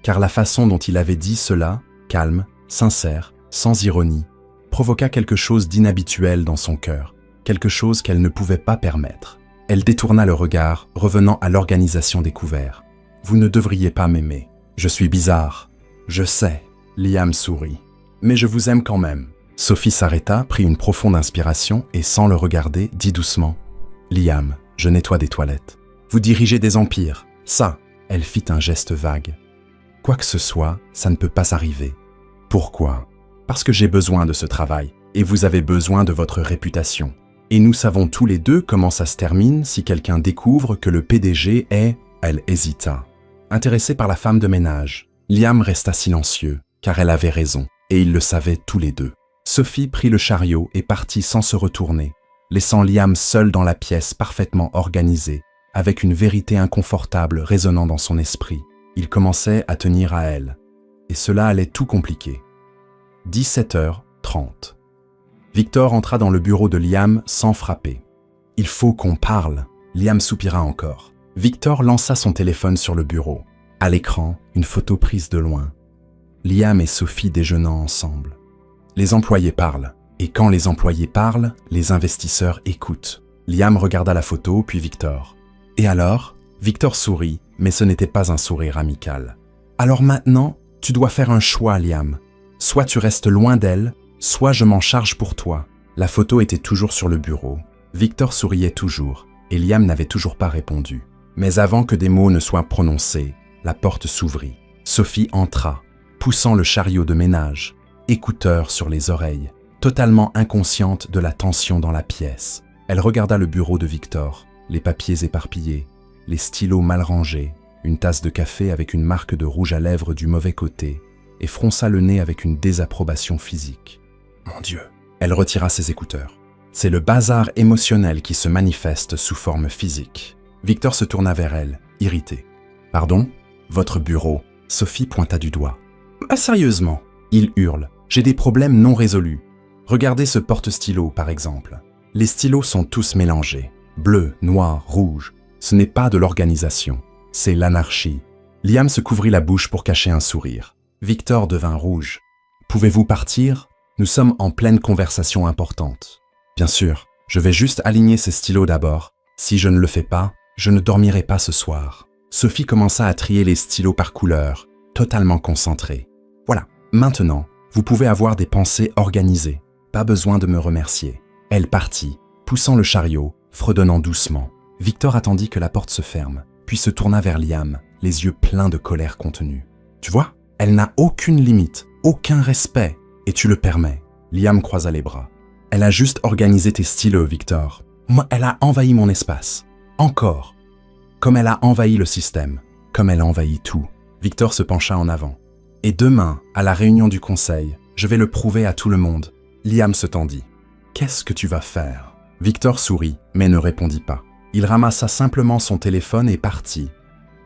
car la façon dont il avait dit cela, calme, sincère, sans ironie, provoqua quelque chose d'inhabituel dans son cœur, quelque chose qu'elle ne pouvait pas permettre. Elle détourna le regard, revenant à l'organisation des couverts. « Vous ne devriez pas m'aimer. Je suis bizarre. Je sais. » Liam sourit. « Mais je vous aime quand même. » Sophie s'arrêta, prit une profonde inspiration et, sans le regarder, dit doucement « Liam, je nettoie des toilettes. Vous dirigez des empires. Ça !» Elle fit un geste vague. « Quoi que ce soit, ça ne peut pas arriver. » « Pourquoi ? Parce que j'ai besoin de ce travail, et vous avez besoin de votre réputation. Et nous savons tous les deux comment ça se termine si quelqu'un découvre que le PDG est... » Elle hésita. Intéressé par la femme de ménage, Liam resta silencieux, car elle avait raison, et ils le savaient tous les deux. Sophie prit le chariot et partit sans se retourner, laissant Liam seul dans la pièce parfaitement organisée, avec une vérité inconfortable résonnant dans son esprit. Il commençait à tenir à elle. Et cela allait tout compliquer. 17h30. Victor entra dans le bureau de Liam sans frapper. « Il faut qu'on parle !» Liam soupira encore. Victor lança son téléphone sur le bureau. À l'écran, une photo prise de loin. Liam et Sophie déjeunant ensemble. Les employés parlent. Et quand les employés parlent, les investisseurs écoutent. Liam regarda la photo, puis Victor. « Et alors ?» Victor sourit, mais ce n'était pas un sourire amical. « Alors maintenant, tu dois faire un choix, Liam. Soit tu restes loin d'elle, soit je m'en charge pour toi. » La photo était toujours sur le bureau. Victor souriait toujours, et Liam n'avait toujours pas répondu. Mais avant que des mots ne soient prononcés, la porte s'ouvrit. Sophie entra, poussant le chariot de ménage, écouteurs sur les oreilles, totalement inconsciente de la tension dans la pièce. Elle regarda le bureau de Victor, les papiers éparpillés, les stylos mal rangés, une tasse de café avec une marque de rouge à lèvres du mauvais côté, et fronça le nez avec une désapprobation physique. Mon Dieu! Elle retira ses écouteurs. C'est le bazar émotionnel qui se manifeste sous forme physique. Victor se tourna vers elle, irrité. « Pardon? Votre bureau ?» Sophie pointa du doigt. « Ah, sérieusement ?» Il hurle. « J'ai des problèmes non résolus. Regardez ce porte-stylo, par exemple. Les stylos sont tous mélangés. Bleu, noir, rouge. Ce n'est pas de l'organisation. C'est l'anarchie. » Liam se couvrit la bouche pour cacher un sourire. Victor devint rouge. « Pouvez-vous partir? Nous sommes en pleine conversation importante. »« Bien sûr, je vais juste aligner ces stylos d'abord. Si je ne le fais pas, je ne dormirai pas ce soir. » Sophie commença à trier les stylos par couleur, totalement concentrée. « Voilà, maintenant, vous pouvez avoir des pensées organisées. Pas besoin de me remercier. » Elle partit, poussant le chariot, fredonnant doucement. Victor attendit que la porte se ferme, puis se tourna vers Liam, les yeux pleins de colère contenue. « Tu vois, elle n'a aucune limite, aucun respect, et tu le permets. » Liam croisa les bras. « Elle a juste organisé tes stylos, Victor. Moi, elle a envahi mon espace. Encore. Comme elle a envahi le système, comme elle a envahi tout. » Victor se pencha en avant. « Et demain, à la réunion du conseil, je vais le prouver à tout le monde. » Liam se tendit. « Qu'est-ce que tu vas faire ?» Victor sourit, mais ne répondit pas. Il ramassa simplement son téléphone et partit.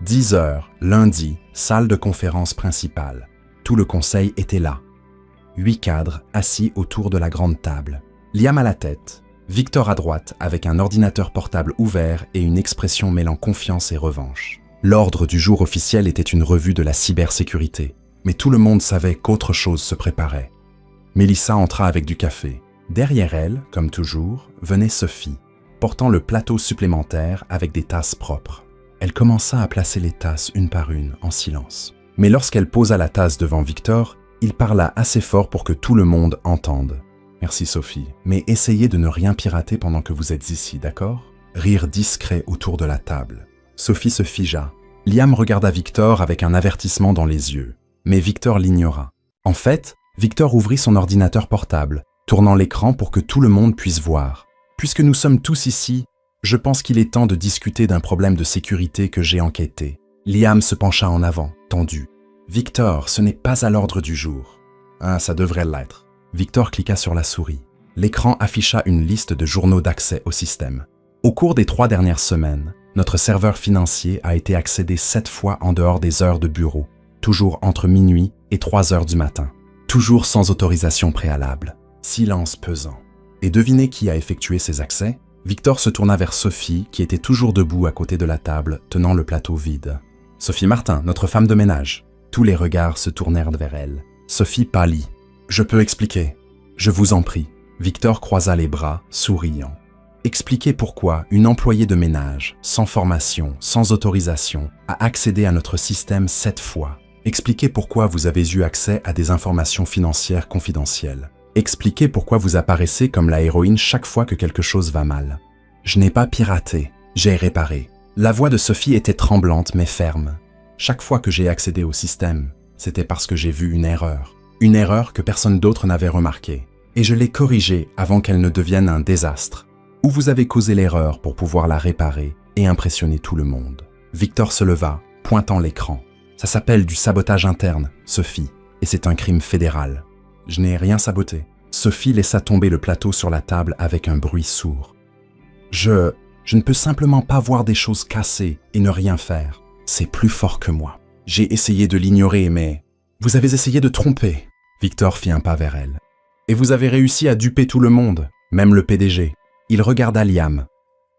10 heures, lundi, salle de conférence principale. Tout le conseil était là. 8 cadres assis autour de la grande table. Liam à la tête, Victor à droite avec un ordinateur portable ouvert et une expression mêlant confiance et revanche. L'ordre du jour officiel était une revue de la cybersécurité, mais tout le monde savait qu'autre chose se préparait. Mélissa entra avec du café. Derrière elle, comme toujours, venait Sophie, portant le plateau supplémentaire avec des tasses propres. Elle commença à placer les tasses une par une, en silence. Mais lorsqu'elle posa la tasse devant Victor, il parla assez fort pour que tout le monde entende. « Merci Sophie, mais essayez de ne rien pirater pendant que vous êtes ici, d'accord ?» Rire discret autour de la table. Sophie se figea. Liam regarda Victor avec un avertissement dans les yeux, mais Victor l'ignora. En fait, Victor ouvrit son ordinateur portable, tournant l'écran pour que tout le monde puisse voir. Puisque nous sommes tous ici, je pense qu'il est temps de discuter d'un problème de sécurité que j'ai enquêté. Liam se pencha en avant, tendu. Victor, ce n'est pas à l'ordre du jour. Ah, ça devrait l'être. Victor cliqua sur la souris. L'écran afficha une liste de journaux d'accès au système. Au cours des 3 dernières semaines, notre serveur financier a été accédé 7 fois en dehors des heures de bureau, toujours entre minuit et 3 heures du matin. Toujours sans autorisation préalable. Silence pesant. Et devinez qui a effectué ces accès? Victor se tourna vers Sophie, qui était toujours debout à côté de la table, tenant le plateau vide. Sophie Martin, notre femme de ménage. Tous les regards se tournèrent vers elle. Sophie pâlit. « Je peux expliquer. Je vous en prie. » Victor croisa les bras, souriant. Expliquez pourquoi une employée de ménage, sans formation, sans autorisation, a accédé à notre système 7 fois. Expliquez pourquoi vous avez eu accès à des informations financières confidentielles. Expliquez pourquoi vous apparaissez comme la héroïne chaque fois que quelque chose va mal. Je n'ai pas piraté, j'ai réparé. La voix de Sophie était tremblante mais ferme. Chaque fois que j'ai accédé au système, c'était parce que j'ai vu une erreur. Une erreur que personne d'autre n'avait remarquée. Et je l'ai corrigée avant qu'elle ne devienne un désastre. Ou vous avez causé l'erreur pour pouvoir la réparer et impressionner tout le monde. Victor se leva, pointant l'écran. Ça s'appelle du sabotage interne, Sophie, et c'est un crime fédéral. Je n'ai rien saboté. Sophie laissa tomber le plateau sur la table avec un bruit sourd. Je ne peux simplement pas voir des choses cassées et ne rien faire. C'est plus fort que moi. J'ai essayé de l'ignorer, mais... Vous avez essayé de tromper. Victor fit un pas vers elle. Et vous avez réussi à duper tout le monde, même le PDG. Il regarda Liam.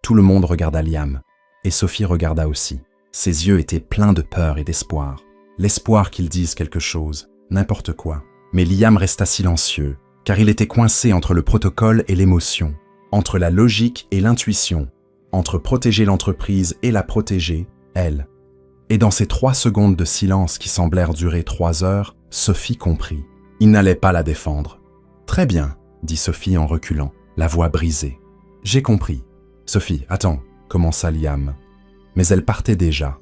Tout le monde regarda Liam. Et Sophie regarda aussi. Ses yeux étaient pleins de peur et d'espoir. L'espoir qu'ils disent quelque chose, n'importe quoi. Mais Liam resta silencieux, car il était coincé entre le protocole et l'émotion, entre la logique et l'intuition, entre protéger l'entreprise et la protéger, elle. Et dans ces 3 secondes de silence qui semblèrent durer 3 heures, Sophie comprit. Il n'allait pas la défendre. « Très bien, » dit Sophie en reculant, la voix brisée. « J'ai compris. »« Sophie, attends, » commença Liam. Mais elle partait déjà,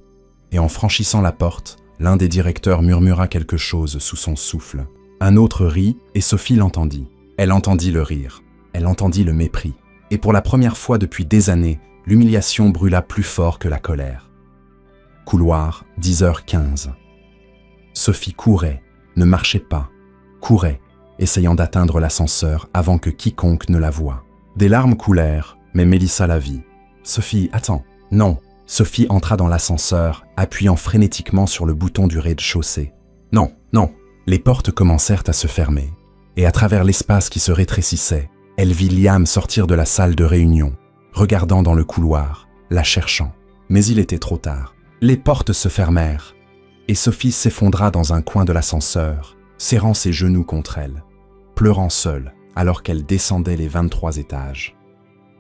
et en franchissant la porte, l'un des directeurs murmura quelque chose sous son souffle. Un autre rit, et Sophie l'entendit. Elle entendit le rire, elle entendit le mépris. Et pour la première fois depuis des années, l'humiliation brûla plus fort que la colère. Couloir, 10h15. Sophie courait, ne marchait pas, courait, essayant d'atteindre l'ascenseur avant que quiconque ne la voie. Des larmes coulèrent, mais Mélissa la vit. « Sophie, attends. » « Non. » Sophie entra dans l'ascenseur, appuyant frénétiquement sur le bouton du rez-de-chaussée. « Non, non. » Les portes commencèrent à se fermer, et à travers l'espace qui se rétrécissait, elle vit Liam sortir de la salle de réunion, regardant dans le couloir, la cherchant. Mais il était trop tard. Les portes se fermèrent, et Sophie s'effondra dans un coin de l'ascenseur, serrant ses genoux contre elle, pleurant seule alors qu'elle descendait les 23 étages.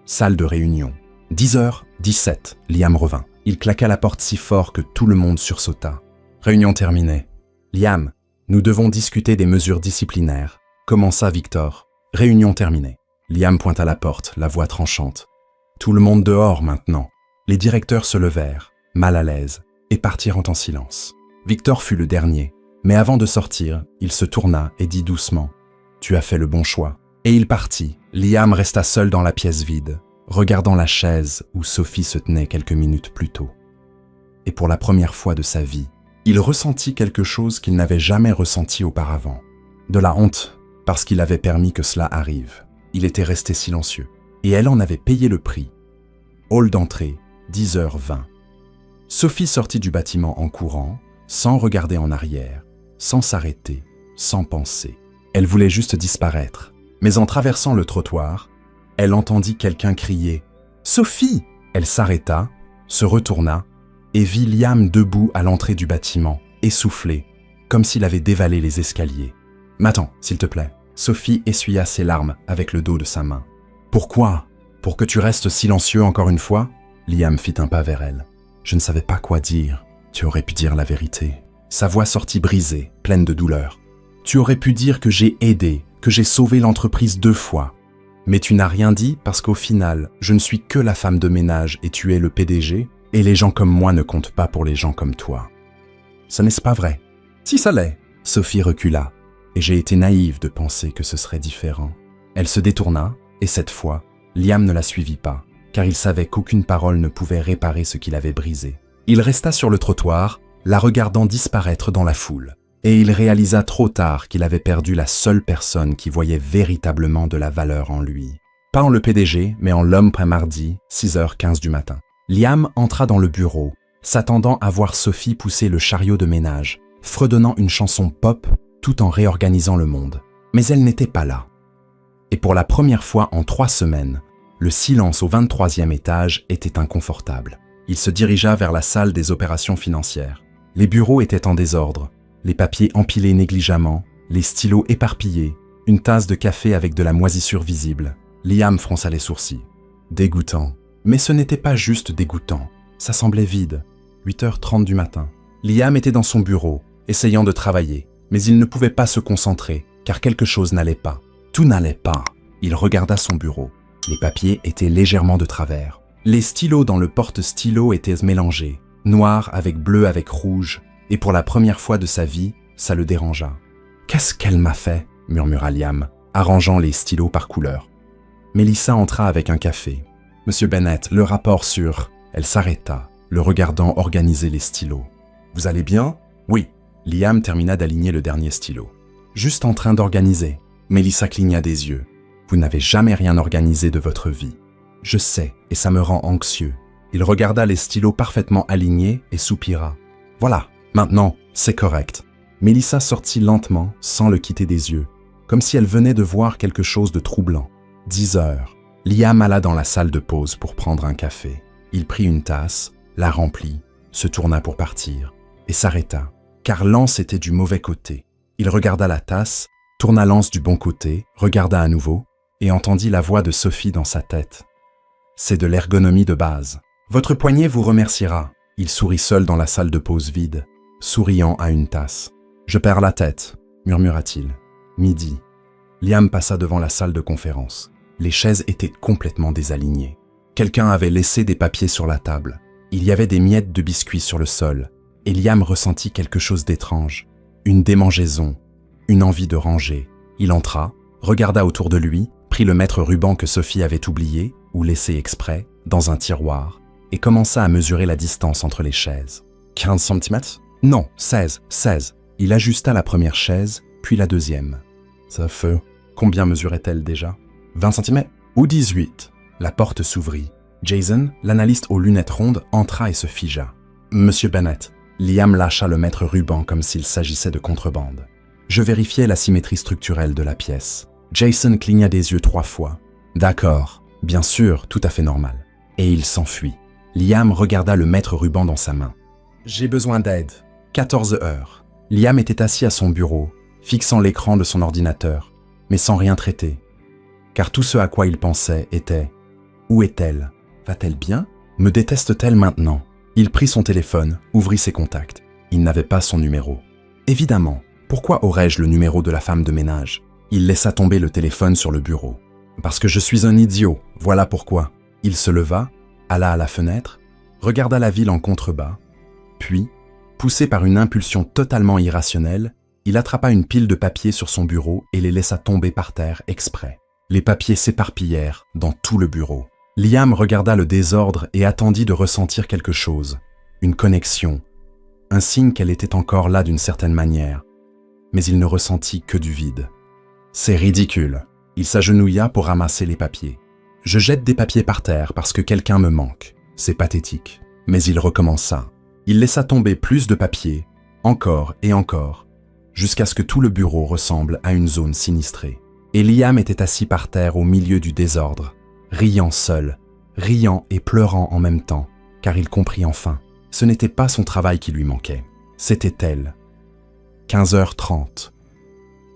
Salle de réunion. 10h17, Liam revint. Il claqua la porte si fort que tout le monde sursauta. Réunion terminée. Liam, nous devons discuter des mesures disciplinaires, commença Victor. Réunion terminée. Liam pointa la porte, la voix tranchante. Tout le monde dehors maintenant. Les directeurs se levèrent, mal à l'aise, et partirent en silence. Victor fut le dernier, mais avant de sortir, il se tourna et dit doucement « Tu as fait le bon choix ». Et il partit. Liam resta seul dans la pièce vide, regardant la chaise où Sophie se tenait quelques minutes plus tôt. Et pour la première fois de sa vie, il ressentit quelque chose qu'il n'avait jamais ressenti auparavant. De la honte, parce qu'il avait permis que cela arrive. Il était resté silencieux, et elle en avait payé le prix. Hall d'entrée, 10h20. Sophie sortit du bâtiment en courant, sans regarder en arrière, sans s'arrêter, sans penser. Elle voulait juste disparaître. Mais en traversant le trottoir, elle entendit quelqu'un crier « Sophie !» Elle s'arrêta, se retourna et vit Liam debout à l'entrée du bâtiment, essoufflé, comme s'il avait dévalé les escaliers. « M'attends, s'il te plaît. » Sophie essuya ses larmes avec le dos de sa main. « Pourquoi ? Pour que tu restes silencieux encore une fois ?» Liam fit un pas vers elle. « Je ne savais pas quoi dire. Tu aurais pu dire la vérité. » Sa voix sortit brisée, pleine de douleur. « Tu aurais pu dire que j'ai aidé, que j'ai sauvé l'entreprise 2 fois. Mais tu n'as rien dit parce qu'au final, je ne suis que la femme de ménage et tu es le PDG. Et les gens comme moi ne comptent pas pour les gens comme toi. Ce n'est pas vrai. Si ça l'est. Sophie recula, et j'ai été naïve de penser que ce serait différent. Elle se détourna, et cette fois, Liam ne la suivit pas, car il savait qu'aucune parole ne pouvait réparer ce qu'il avait brisé. Il resta sur le trottoir, la regardant disparaître dans la foule, et il réalisa trop tard qu'il avait perdu la seule personne qui voyait véritablement de la valeur en lui. Pas en le PDG, mais en l'homme pré-mardi, 6h15 du matin. Liam entra dans le bureau, s'attendant à voir Sophie pousser le chariot de ménage, fredonnant une chanson pop tout en réorganisant le monde. Mais elle n'était pas là. Et pour la première fois en 3 semaines, le silence au 23e étage était inconfortable. Il se dirigea vers la salle des opérations financières. Les bureaux étaient en désordre, les papiers empilés négligemment, les stylos éparpillés, une tasse de café avec de la moisissure visible. Liam fronça les sourcils. Dégoûtant. Mais ce n'était pas juste dégoûtant, ça semblait vide. 8h30 du matin. Liam était dans son bureau, essayant de travailler, mais il ne pouvait pas se concentrer, car quelque chose n'allait pas. Tout n'allait pas. Il regarda son bureau. Les papiers étaient légèrement de travers. Les stylos dans le porte-stylo étaient mélangés, noir avec bleu avec rouge, et pour la première fois de sa vie, ça le dérangea. « Qu'est-ce qu'elle m'a fait ?» murmura Liam, arrangeant les stylos par couleur. Mélissa entra avec un café. « Monsieur Bennett, le rapport sur… » Elle s'arrêta, le regardant organiser les stylos. « Vous allez bien ?»« Oui. » Liam termina d'aligner le dernier stylo. « Juste en train d'organiser. » Mélissa cligna des yeux. « Vous n'avez jamais rien organisé de votre vie. »« Je sais, et ça me rend anxieux. » Il regarda les stylos parfaitement alignés et soupira. « Voilà, maintenant, c'est correct. » Mélissa sortit lentement, sans le quitter des yeux, comme si elle venait de voir quelque chose de troublant. 10h. Liam alla dans la salle de pause pour prendre un café. Il prit une tasse, la remplit, se tourna pour partir, et s'arrêta, car l'anse était du mauvais côté. Il regarda la tasse, tourna l'anse du bon côté, regarda à nouveau, et entendit la voix de Sophie dans sa tête. C'est de l'ergonomie de base. Votre poignet vous remerciera. Il sourit seul dans la salle de pause vide, souriant à une tasse. Je perds la tête, murmura-t-il. Midi. Liam passa devant la salle de conférence. Les chaises étaient complètement désalignées. Quelqu'un avait laissé des papiers sur la table. Il y avait des miettes de biscuits sur le sol, et Liam ressentit quelque chose d'étrange. Une démangeaison, une envie de ranger. Il entra, regarda autour de lui, prit le mètre-ruban que Sophie avait oublié, ou laissé exprès, dans un tiroir, et commença à mesurer la distance entre les chaises. 15 cm ? Non, 16. Il ajusta la première chaise, puis la deuxième. Ça fait… Combien mesurait-elle déjà ? 20 cm ? Ou 18 ? La porte s'ouvrit. Jason, l'analyste aux lunettes rondes, entra et se figea. « Monsieur Bennett », Liam lâcha le mètre-ruban comme s'il s'agissait de contrebande. Je vérifiais la symétrie structurelle de la pièce. Jason cligna des yeux 3 fois. « D'accord, bien sûr, tout à fait normal. » Et il s'enfuit. Liam regarda le mètre-ruban dans sa main. « J'ai besoin d'aide. 14h. » Liam était assis à son bureau, fixant l'écran de son ordinateur, mais sans rien traiter. Car tout ce à quoi il pensait était « Où est-elle ? Va-t-elle bien ? Me déteste-t-elle maintenant ?» Il prit son téléphone, ouvrit ses contacts. Il n'avait pas son numéro. Évidemment, pourquoi aurais-je le numéro de la femme de ménage ? Il laissa tomber le téléphone sur le bureau. « Parce que je suis un idiot, voilà pourquoi. » Il se leva, alla à la fenêtre, regarda la ville en contrebas, puis, poussé par une impulsion totalement irrationnelle, il attrapa une pile de papiers sur son bureau et les laissa tomber par terre exprès. Les papiers s'éparpillèrent dans tout le bureau. Liam regarda le désordre et attendit de ressentir quelque chose, une connexion, un signe qu'elle était encore là d'une certaine manière, mais il ne ressentit que du vide. C'est ridicule. Il s'agenouilla pour ramasser les papiers. Je jette des papiers par terre parce que quelqu'un me manque. C'est pathétique. Mais il recommença. Il laissa tomber plus de papiers, encore et encore, jusqu'à ce que tout le bureau ressemble à une zone sinistrée. Et Liam était assis par terre au milieu du désordre, riant seul, riant et pleurant en même temps, car il comprit enfin. Ce n'était pas son travail qui lui manquait, c'était elle. 15h30.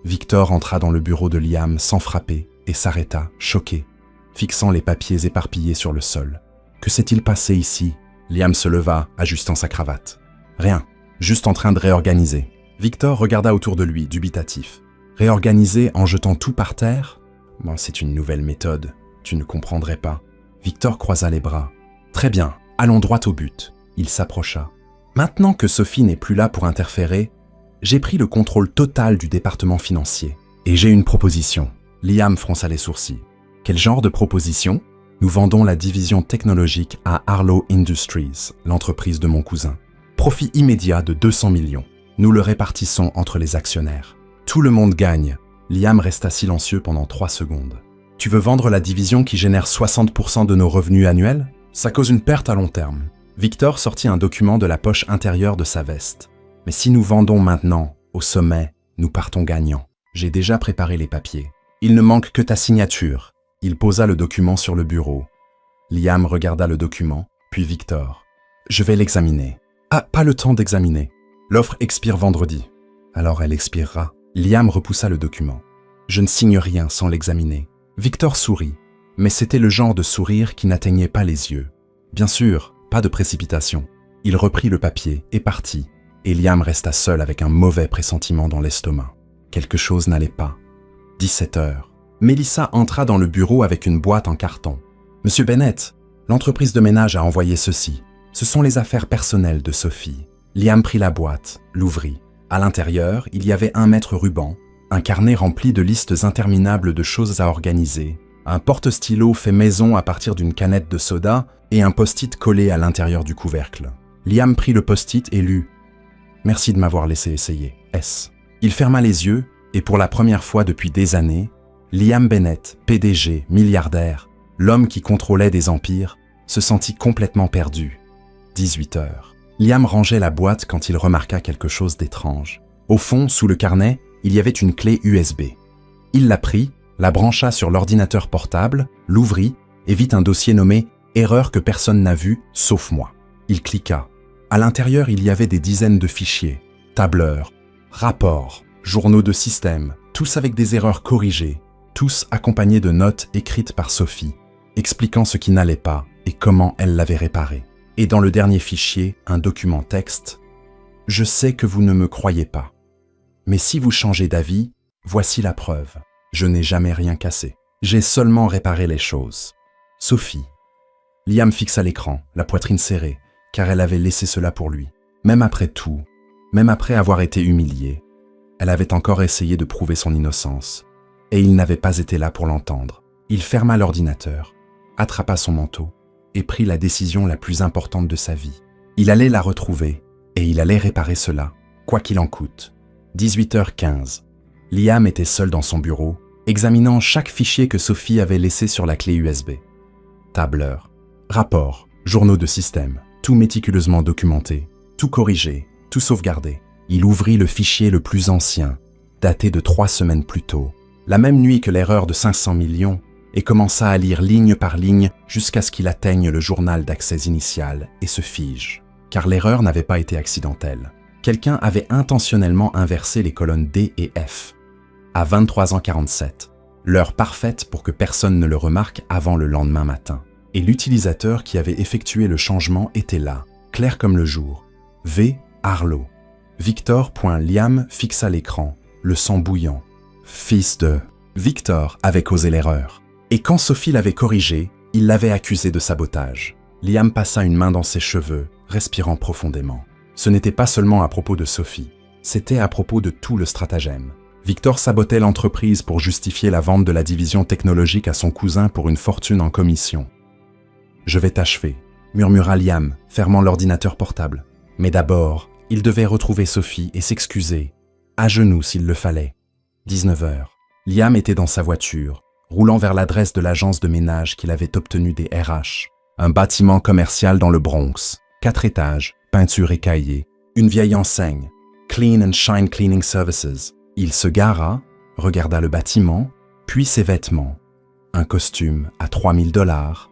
Victor entra dans le bureau de Liam sans frapper et s'arrêta, choqué, fixant les papiers éparpillés sur le sol. Que s'est-il passé ici ? Liam se leva, ajustant sa cravate. Rien, juste en train de réorganiser. Victor regarda autour de lui, dubitatif. Réorganiser en jetant tout par terre ? Bon, c'est une nouvelle méthode, tu ne comprendrais pas. Victor croisa les bras. Très bien, Allons droit au but. Il s'approcha. Maintenant que Sophie n'est plus là pour interférer, j'ai pris le contrôle total du département financier. Et j'ai une proposition. Liam fronça les sourcils. Quel genre de proposition? Nous vendons la division technologique à Arlo Industries, l'entreprise de mon cousin. Profit immédiat de 200 millions. Nous le répartissons entre les actionnaires. Tout le monde gagne. Liam resta silencieux pendant 3 secondes. Tu veux vendre la division qui génère 60% de nos revenus annuels? Ça cause une perte à long terme. Victor sortit un document de la poche intérieure de sa veste. Mais si nous vendons maintenant, au sommet, nous partons gagnants. J'ai déjà préparé les papiers. Il ne manque que ta signature. Il posa le document sur le bureau. Liam regarda le document, puis Victor. Je vais l'examiner. Ah, pas le temps d'examiner. L'offre expire vendredi. Alors elle expirera. Liam repoussa le document. Je ne signe rien sans l'examiner. Victor sourit, mais c'était le genre de sourire qui n'atteignait pas les yeux. Bien sûr, pas de précipitation. Il reprit le papier et partit, et Liam resta seul avec un mauvais pressentiment dans l'estomac. Quelque chose n'allait pas. 17 heures. Mélissa entra dans le bureau avec une boîte en carton. « Monsieur Bennett, l'entreprise de ménage a envoyé ceci. Ce sont les affaires personnelles de Sophie. » Liam prit la boîte, l'ouvrit. À l'intérieur, il y avait un mètre ruban, un carnet rempli de listes interminables de choses à organiser, un porte-stylo fait maison à partir d'une canette de soda et un post-it collé à l'intérieur du couvercle. Liam prit le post-it et lut « Merci de m'avoir laissé essayer. S. » Il ferma les yeux et pour la première fois depuis des années, Liam Bennett, PDG, milliardaire, l'homme qui contrôlait des empires, se sentit complètement perdu. 18 heures. Liam rangeait la boîte quand il remarqua quelque chose d'étrange. Au fond, sous le carnet, il y avait une clé USB. Il la prit, la brancha sur l'ordinateur portable, l'ouvrit et vit un dossier nommé « Erreur que personne n'a vue, sauf moi ». Il cliqua. À l'intérieur, il y avait des dizaines de fichiers, tableurs, rapports, journaux de système, tous avec des erreurs corrigées, tous accompagnés de notes écrites par Sophie, expliquant ce qui n'allait pas et comment elle l'avait réparé. Et dans le dernier fichier, un document texte « Je sais que vous ne me croyez pas. Mais si vous changez d'avis, voici la preuve. Je n'ai jamais rien cassé. J'ai seulement réparé les choses. Sophie. » Liam fixa l'écran, la poitrine serrée, car elle avait laissé cela pour lui. Même après tout, même après avoir été humiliée, elle avait encore essayé de prouver son innocence. Et il n'avait pas été là pour l'entendre. Il ferma l'ordinateur, attrapa son manteau et prit la décision la plus importante de sa vie. Il allait la retrouver et il allait réparer cela, quoi qu'il en coûte. 18h15. Liam était seul dans son bureau, examinant chaque fichier que Sophie avait laissé sur la clé USB. Tableur, rapports, journaux de système, tout méticuleusement documenté, tout corrigé, tout sauvegardé. Il ouvrit le fichier le plus ancien, daté de 3 semaines plus tôt, la même nuit que l'erreur de 500 millions, et commença à lire ligne par ligne jusqu'à ce qu'il atteigne le journal d'accès initial et se fige. Car l'erreur n'avait pas été accidentelle. Quelqu'un avait intentionnellement inversé les colonnes D et F. À 23h47, l'heure parfaite pour que personne ne le remarque avant le lendemain matin. Et l'utilisateur qui avait effectué le changement était là, clair comme le jour. V. Arlo. Victor.Liam fixa l'écran, le sang bouillant. Fils de... Victor avait causé l'erreur. Et quand Sophie l'avait corrigé, il l'avait accusé de sabotage. Liam passa une main dans ses cheveux, respirant profondément. Ce n'était pas seulement à propos de Sophie, c'était à propos de tout le stratagème. Victor sabotait l'entreprise pour justifier la vente de la division technologique à son cousin pour une fortune en commission. « Je vais t'achever », murmura Liam, fermant l'ordinateur portable. Mais d'abord, il devait retrouver Sophie et s'excuser, à genoux s'il le fallait. 19h. Liam était dans sa voiture, roulant vers l'adresse de l'agence de ménage qu'il avait obtenue des RH. Un bâtiment commercial dans le Bronx, 4 étages, peinture écaillée, une vieille enseigne, Clean and Shine Cleaning Services. Il se gara, regarda le bâtiment, puis ses vêtements. Un costume à $3000,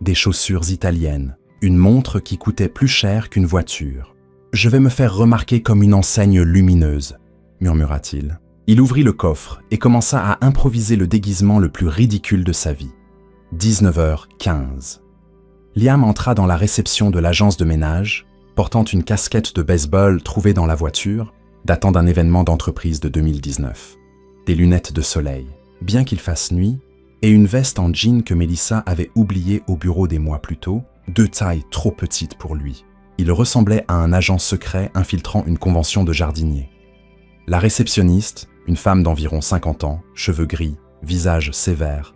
des chaussures italiennes, une montre qui coûtait plus cher qu'une voiture. « Je vais me faire remarquer comme une enseigne lumineuse », murmura-t-il. Il ouvrit le coffre et commença à improviser le déguisement le plus ridicule de sa vie. 19h15. Liam entra dans la réception de l'agence de ménage, portant une casquette de baseball trouvée dans la voiture, datant d'un événement d'entreprise de 2019. Des lunettes de soleil, bien qu'il fasse nuit, et une veste en jean que Mélissa avait oubliée au bureau des mois plus tôt, 2 tailles trop petites pour lui. Il ressemblait à un agent secret infiltrant une convention de jardiniers. La réceptionniste, une femme d'environ 50 ans, cheveux gris, visage sévère,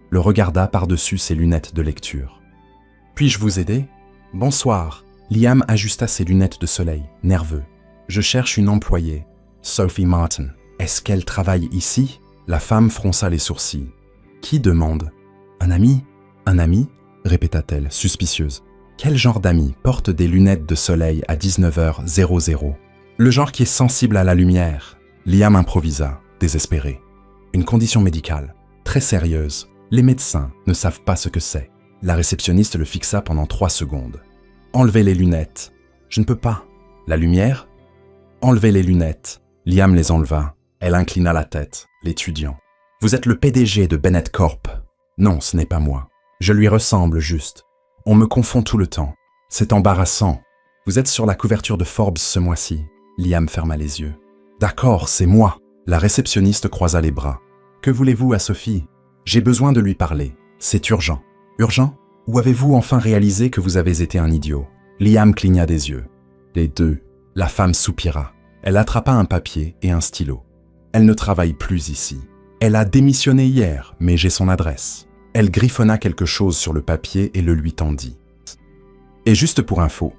le regarda par-dessus ses lunettes de lecture. « Puis-je vous aider ? » ?»« Bonsoir. » Liam ajusta ses lunettes de soleil, nerveux. « Je cherche une employée, Sophie Martin. Est-ce qu'elle travaille ici ?» La femme fronça les sourcils. « Qui demande ? Un ami ? Un ami ?» répéta-t-elle, suspicieuse. « Quel genre d'ami porte des lunettes de soleil à 19h00 ? Le genre qui est sensible à la lumière. » Liam improvisa, désespéré. « Une condition médicale, très sérieuse. Les médecins ne savent pas ce que c'est. » La réceptionniste le fixa pendant 3 secondes. « Enlevez les lunettes. »« Je ne peux pas. »« La lumière ?»« Enlevez les lunettes. » Liam les enleva. Elle inclina la tête, l'étudiant. « Vous êtes le PDG de Bennett Corp. »« Non, ce n'est pas moi. Je lui ressemble juste. On me confond tout le temps. C'est embarrassant. Vous êtes sur la couverture de Forbes ce mois-ci. » Liam ferma les yeux. « D'accord, c'est moi. » La réceptionniste croisa les bras. « Que voulez-vous à Sophie ? J'ai besoin de lui parler. C'est urgent. » « Urgent ? Ou avez-vous enfin réalisé que vous avez été un idiot ?» Liam cligna des yeux. « Les deux. » La femme soupira. Elle attrapa un papier et un stylo. « Elle ne travaille plus ici. Elle a démissionné hier, mais j'ai son adresse. » Elle griffonna quelque chose sur le papier et le lui tendit. « Et juste pour info,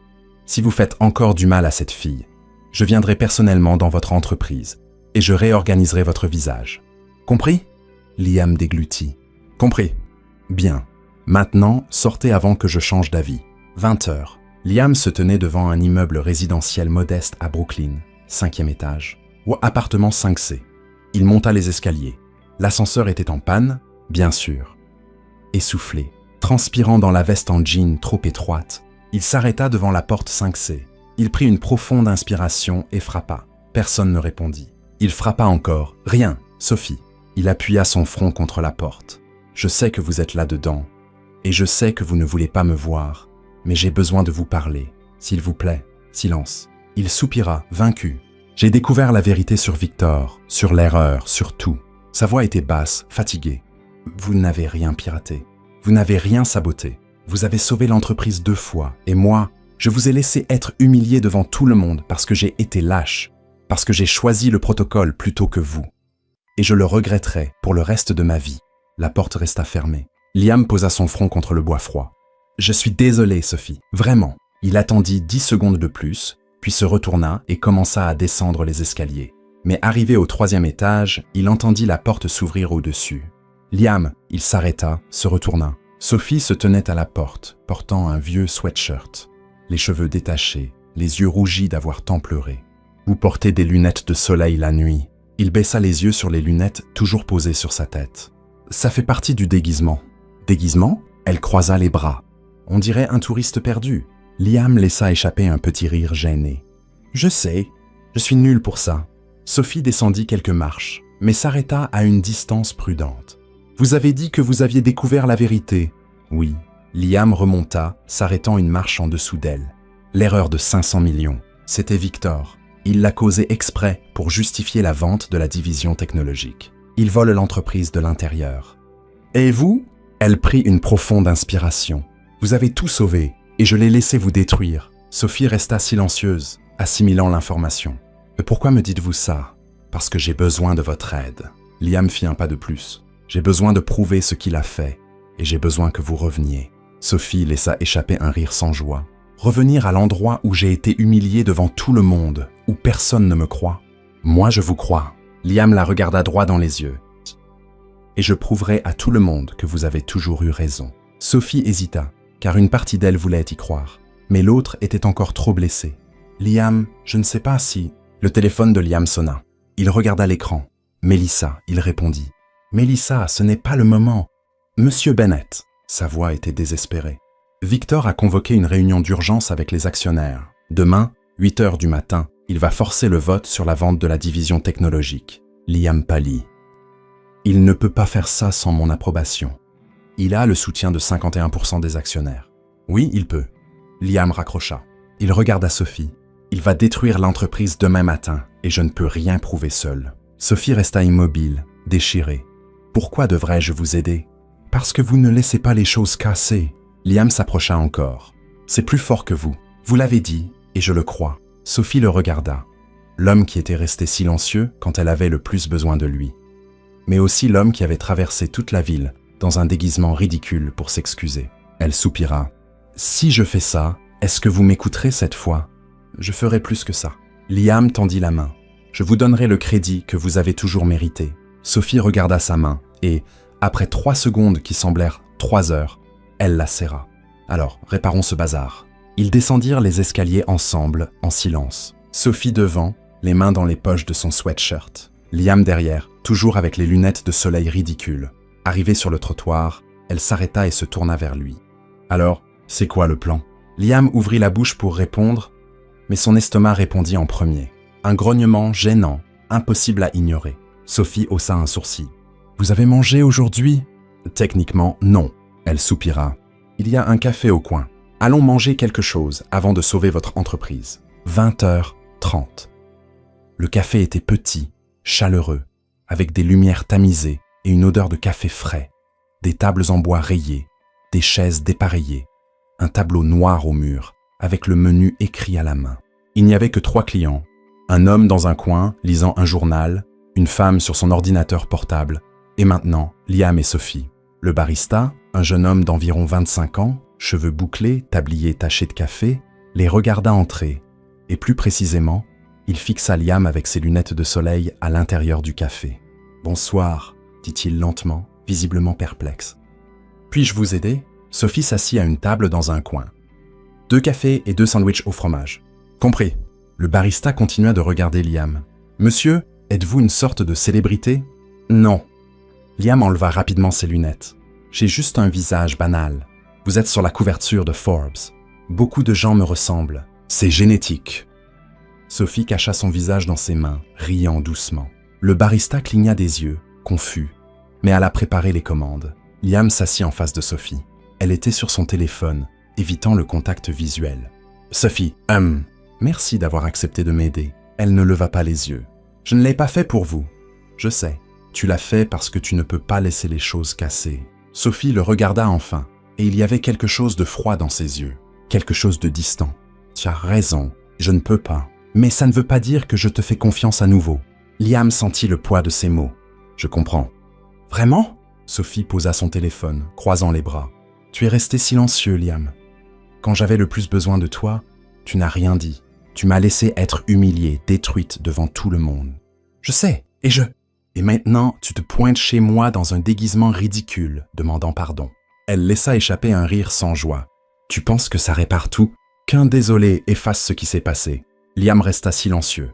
si vous faites encore du mal à cette fille, je viendrai personnellement dans votre entreprise et je réorganiserai votre visage. Compris ?» Liam déglutit. « Compris. Bien. Maintenant, sortez avant que je change d'avis. » 20h. Liam se tenait devant un immeuble résidentiel modeste à Brooklyn, 5e étage, ou appartement 5C. Il monta les escaliers. L'ascenseur était en panne, bien sûr. Essoufflé, transpirant dans la veste en jean trop étroite, il s'arrêta devant la porte 5C. Il prit une profonde inspiration et frappa. Personne ne répondit. Il frappa encore. « Rien, Sophie. » Il appuya son front contre la porte. « Je sais que vous êtes là-dedans. Et je sais que vous ne voulez pas me voir, mais j'ai besoin de vous parler. S'il vous plaît, silence. » Il soupira, vaincu. « J'ai découvert la vérité sur Victor, sur l'erreur, sur tout. » Sa voix était basse, fatiguée. « Vous n'avez rien piraté. Vous n'avez rien saboté. Vous avez sauvé l'entreprise 2 fois. Et moi, je vous ai laissé être humilié devant tout le monde parce que j'ai été lâche, parce que j'ai choisi le protocole plutôt que vous. Et je le regretterai pour le reste de ma vie. » La porte resta fermée. Liam posa son front contre le bois froid. « Je suis désolé, Sophie, vraiment. » Il attendit 10 secondes de plus, puis se retourna et commença à descendre les escaliers. Mais arrivé au 3e étage, il entendit la porte s'ouvrir au-dessus. Liam, il s'arrêta, se retourna. Sophie se tenait à la porte, portant un vieux sweatshirt, les cheveux détachés, les yeux rougis d'avoir tant pleuré. « Vous portez des lunettes de soleil la nuit. » Il baissa les yeux sur les lunettes toujours posées sur sa tête. « Ça fait partie du déguisement. » « Déguisement ?» Elle croisa les bras. « On dirait un touriste perdu. » Liam laissa échapper un petit rire gêné. « Je sais, je suis nul pour ça. » Sophie descendit quelques marches, mais s'arrêta à une distance prudente. « Vous avez dit que vous aviez découvert la vérité. » « Oui. » Liam remonta, s'arrêtant une marche en dessous d'elle. L'erreur de 500 millions. C'était Victor. Il l'a causé exprès pour justifier la vente de la division technologique. Il vole l'entreprise de l'intérieur. « Et vous ?» Elle prit une profonde inspiration. « Vous avez tout sauvé, et je l'ai laissé vous détruire. » Sophie resta silencieuse, assimilant l'information. « Pourquoi me dites-vous ça ? » « Parce que j'ai besoin de votre aide. » Liam fit un pas de plus. « J'ai besoin de prouver ce qu'il a fait, et j'ai besoin que vous reveniez. » Sophie laissa échapper un rire sans joie. « Revenir à l'endroit où j'ai été humilié devant tout le monde, où personne ne me croit. Moi, je vous crois. » Liam la regarda droit dans les yeux. « Et je prouverai à tout le monde que vous avez toujours eu raison. » Sophie hésita, car une partie d'elle voulait y croire, mais l'autre était encore trop blessée. « Liam, je ne sais pas si... » Le téléphone de Liam sonna. Il regarda l'écran. « Mélissa, » il répondit. « Mélissa, ce n'est pas le moment. »« Monsieur Bennett. » Sa voix était désespérée. « Victor a convoqué une réunion d'urgence avec les actionnaires. Demain, 8h du matin, il va forcer le vote sur la vente de la division technologique. » Liam pâlit. « Il ne peut pas faire ça sans mon approbation. Il a le soutien de 51% des actionnaires. »« Oui, il peut. » Liam raccrocha. Il regarda Sophie. « Il va détruire l'entreprise demain matin et je ne peux rien prouver seul. » Sophie resta immobile, déchirée. « Pourquoi devrais-je vous aider ? Parce que vous ne laissez pas les choses casser. Liam s'approcha encore. « C'est plus fort que vous. Vous l'avez dit, et je le crois. » Sophie le regarda. L'homme qui était resté silencieux quand elle avait le plus besoin de lui. Mais aussi l'homme qui avait traversé toute la ville dans un déguisement ridicule pour s'excuser. Elle soupira. « Si je fais ça, est-ce que vous m'écouterez cette fois ? Je ferai plus que ça. » Liam tendit la main. « Je vous donnerai le crédit que vous avez toujours mérité. » Sophie regarda sa main et, après 3 secondes qui semblèrent 3 heures, elle la serra. « Alors, réparons ce bazar. » Ils descendirent les escaliers ensemble, en silence. Sophie devant, les mains dans les poches de son sweatshirt. Liam derrière, toujours avec les lunettes de soleil ridicules. Arrivée sur le trottoir, elle s'arrêta et se tourna vers lui. « Alors, c'est quoi le plan ?» Liam ouvrit la bouche pour répondre, mais son estomac répondit en premier. Un grognement gênant, impossible à ignorer. Sophie haussa un sourcil. « Vous avez mangé aujourd'hui ?»« Techniquement, non. » Elle soupira. « Il y a un café au coin. Allons manger quelque chose avant de sauver votre entreprise. » 20h30. Le café était petit, chaleureux, avec des lumières tamisées et une odeur de café frais, des tables en bois rayées, des chaises dépareillées, un tableau noir au mur, avec le menu écrit à la main. Il n'y avait que 3 clients, un homme dans un coin lisant un journal, une femme sur son ordinateur portable, et maintenant Liam et Sophie. Le barista, un jeune homme d'environ 25 ans, cheveux bouclés, tablier taché de café, les regarda entrer, et plus précisément, il fixa Liam avec ses lunettes de soleil à l'intérieur du café. « Bonsoir », dit-il lentement, visiblement perplexe. « Puis-je vous aider ?» Sophie s'assit à une table dans un coin. 2 cafés et 2 sandwichs au fromage. « Compris. » Le barista continua de regarder Liam. « Monsieur, êtes-vous une sorte de célébrité ?»« Non. » Liam enleva rapidement ses lunettes. « J'ai juste un visage banal. Vous êtes sur la couverture de Forbes. Beaucoup de gens me ressemblent. C'est génétique. » Sophie cacha son visage dans ses mains, riant doucement. Le barista cligna des yeux, confus, mais alla préparer les commandes. Liam s'assit en face de Sophie. Elle était sur son téléphone, évitant le contact visuel. « Sophie, merci d'avoir accepté de m'aider. » Elle ne leva pas les yeux. « Je ne l'ai pas fait pour vous. Je sais. Tu l'as fait parce que tu ne peux pas laisser les choses casser. » Sophie le regarda enfin, et il y avait quelque chose de froid dans ses yeux, quelque chose de distant. « Tu as raison, je ne peux pas. Mais ça ne veut pas dire que je te fais confiance à nouveau. » Liam sentit le poids de ses mots. « Je comprends. »« Vraiment ?» Sophie posa son téléphone, croisant les bras. « Tu es resté silencieux, Liam. Quand j'avais le plus besoin de toi, tu n'as rien dit. Tu m'as laissé être humiliée, détruite devant tout le monde. Je sais, Et maintenant, tu te pointes chez moi dans un déguisement ridicule, demandant pardon. » Elle laissa échapper un rire sans joie. « Tu penses que ça répare tout ? Qu'un désolé efface ce qui s'est passé. » Liam resta silencieux,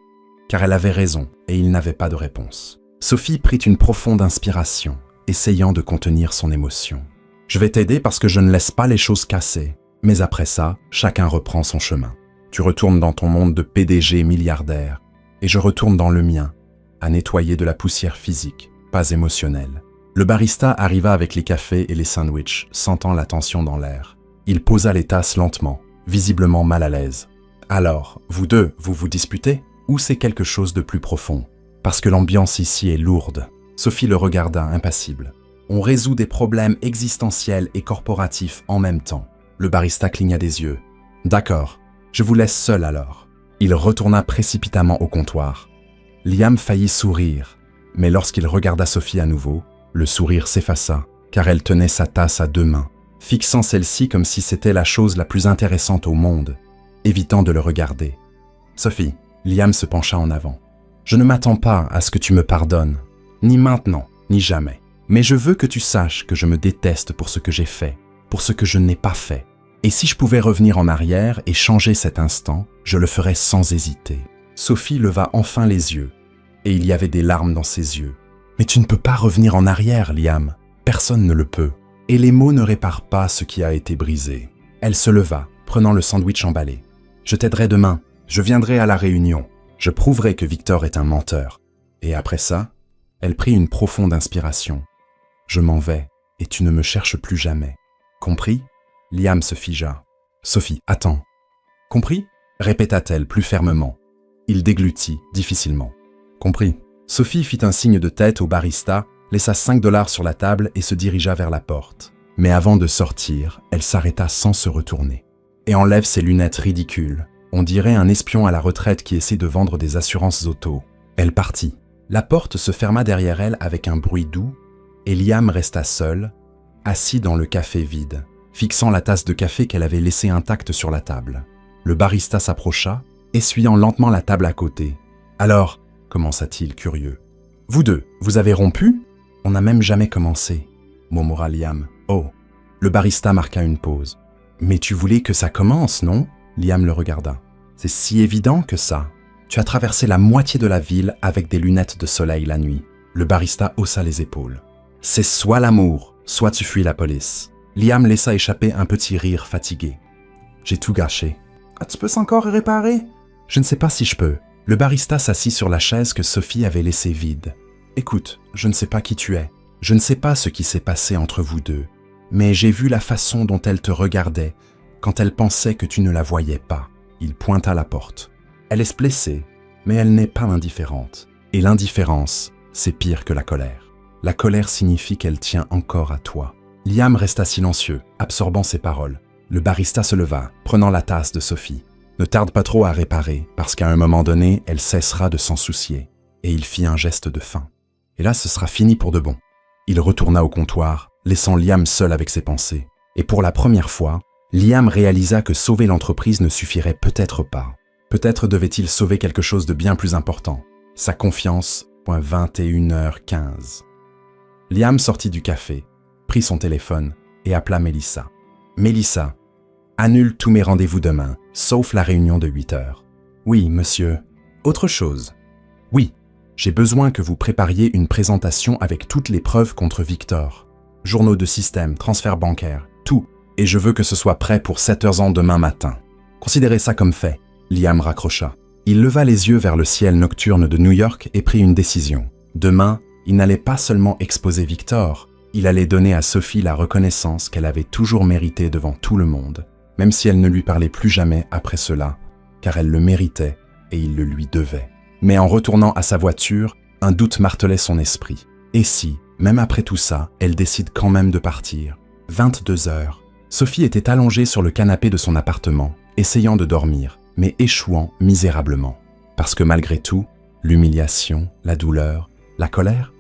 car elle avait raison et il n'avait pas de réponse. Sophie prit une profonde inspiration, essayant de contenir son émotion. « Je vais t'aider parce que je ne laisse pas les choses casser, mais après ça, chacun reprend son chemin. Tu retournes dans ton monde de PDG milliardaire, et je retourne dans le mien, à nettoyer de la poussière physique, pas émotionnelle. » Le barista arriva avec les cafés et les sandwichs, sentant la tension dans l'air. Il posa les tasses lentement, visiblement mal à l'aise. « Alors, vous deux, vous vous disputez ? Ou c'est quelque chose de plus profond ? Parce que l'ambiance ici est lourde. » Sophie le regarda, impassible. « On résout des problèmes existentiels et corporatifs en même temps. » Le barista cligna des yeux. « D'accord, je vous laisse seul alors. » Il retourna précipitamment au comptoir. Liam faillit sourire, mais lorsqu'il regarda Sophie à nouveau, le sourire s'effaça, car elle tenait sa tasse à 2 mains, fixant celle-ci comme si c'était la chose la plus intéressante au monde. Évitant de le regarder. « Sophie », Liam se pencha en avant. « Je ne m'attends pas à ce que tu me pardonnes, ni maintenant, ni jamais. Mais je veux que tu saches que je me déteste pour ce que j'ai fait, pour ce que je n'ai pas fait. Et si je pouvais revenir en arrière et changer cet instant, je le ferais sans hésiter. » Sophie leva enfin les yeux, et il y avait des larmes dans ses yeux. « Mais tu ne peux pas revenir en arrière, Liam. Personne ne le peut. Et les mots ne réparent pas ce qui a été brisé. » Elle se leva, prenant le sandwich emballé. « Je t'aiderai demain. Je viendrai à la réunion. Je prouverai que Victor est un menteur. » Et après ça, elle prit une profonde inspiration. « Je m'en vais, et tu ne me cherches plus jamais. Compris ?» Liam se figea. « Sophie, attends. »« Compris ?» répéta-t-elle plus fermement. Il déglutit difficilement. « Compris. » Sophie fit un signe de tête au barista, laissa $5 sur la table et se dirigea vers la porte. Mais avant de sortir, elle s'arrêta sans se retourner. Et enlève ses lunettes ridicules. On dirait un espion à la retraite qui essaie de vendre des assurances auto. Elle partit. La porte se ferma derrière elle avec un bruit doux, et Liam resta seul, assis dans le café vide, fixant la tasse de café qu'elle avait laissée intacte sur la table. Le barista s'approcha, essuyant lentement la table à côté. « Alors » commença-t-il, curieux. « Vous deux, vous avez rompu ?»« On n'a même jamais commencé, » murmura Liam. « Oh » Le barista marqua une pause. « Mais tu voulais que ça commence, non ?» Liam le regarda. « C'est si évident que ça. Tu as traversé la moitié de la ville avec des lunettes de soleil la nuit. » Le barista haussa les épaules. « C'est soit l'amour, soit tu fuis la police. » Liam laissa échapper un petit rire fatigué. « J'ai tout gâché. »« Ah, tu peux encore réparer ?»« Je ne sais pas si je peux. » Le barista s'assit sur la chaise que Sophie avait laissée vide. « Écoute, je ne sais pas qui tu es. Je ne sais pas ce qui s'est passé entre vous deux. Mais j'ai vu la façon dont elle te regardait quand elle pensait que tu ne la voyais pas. » Il pointa la porte. « Elle est blessée, mais elle n'est pas indifférente. Et l'indifférence, c'est pire que la colère. La colère signifie qu'elle tient encore à toi. » Liam resta silencieux, absorbant ses paroles. Le barista se leva, prenant la tasse de Sophie. « Ne tarde pas trop à réparer, parce qu'à un moment donné, elle cessera de s'en soucier. » Et il fit un geste de fin. « Et là, ce sera fini pour de bon. » Il retourna au comptoir, laissant Liam seul avec ses pensées. Et pour la première fois, Liam réalisa que sauver l'entreprise ne suffirait peut-être pas. Peut-être devait-il sauver quelque chose de bien plus important. Sa confiance, 21h15. Liam sortit du café, prit son téléphone et appela Mélissa. « Mélissa, annule tous mes rendez-vous demain, sauf la réunion de 8h. »« Oui, monsieur. Autre chose. »« Oui, j'ai besoin que vous prépariez une présentation avec toutes les preuves contre Victor. Journaux de système, transfert bancaire, tout. Et je veux que ce soit prêt pour 7h demain matin. Considérez ça comme fait. » Liam raccrocha. Il leva les yeux vers le ciel nocturne de New York et prit une décision. Demain, il n'allait pas seulement exposer Victor, il allait donner à Sophie la reconnaissance qu'elle avait toujours méritée devant tout le monde, même si elle ne lui parlait plus jamais après cela, car elle le méritait et il le lui devait. Mais en retournant à sa voiture, un doute martelait son esprit. Et si, même après tout ça, elle décide quand même de partir? 22h. Sophie était allongée sur le canapé de son appartement, essayant de dormir, mais échouant misérablement. Parce que malgré tout, l'humiliation, la douleur, la colère,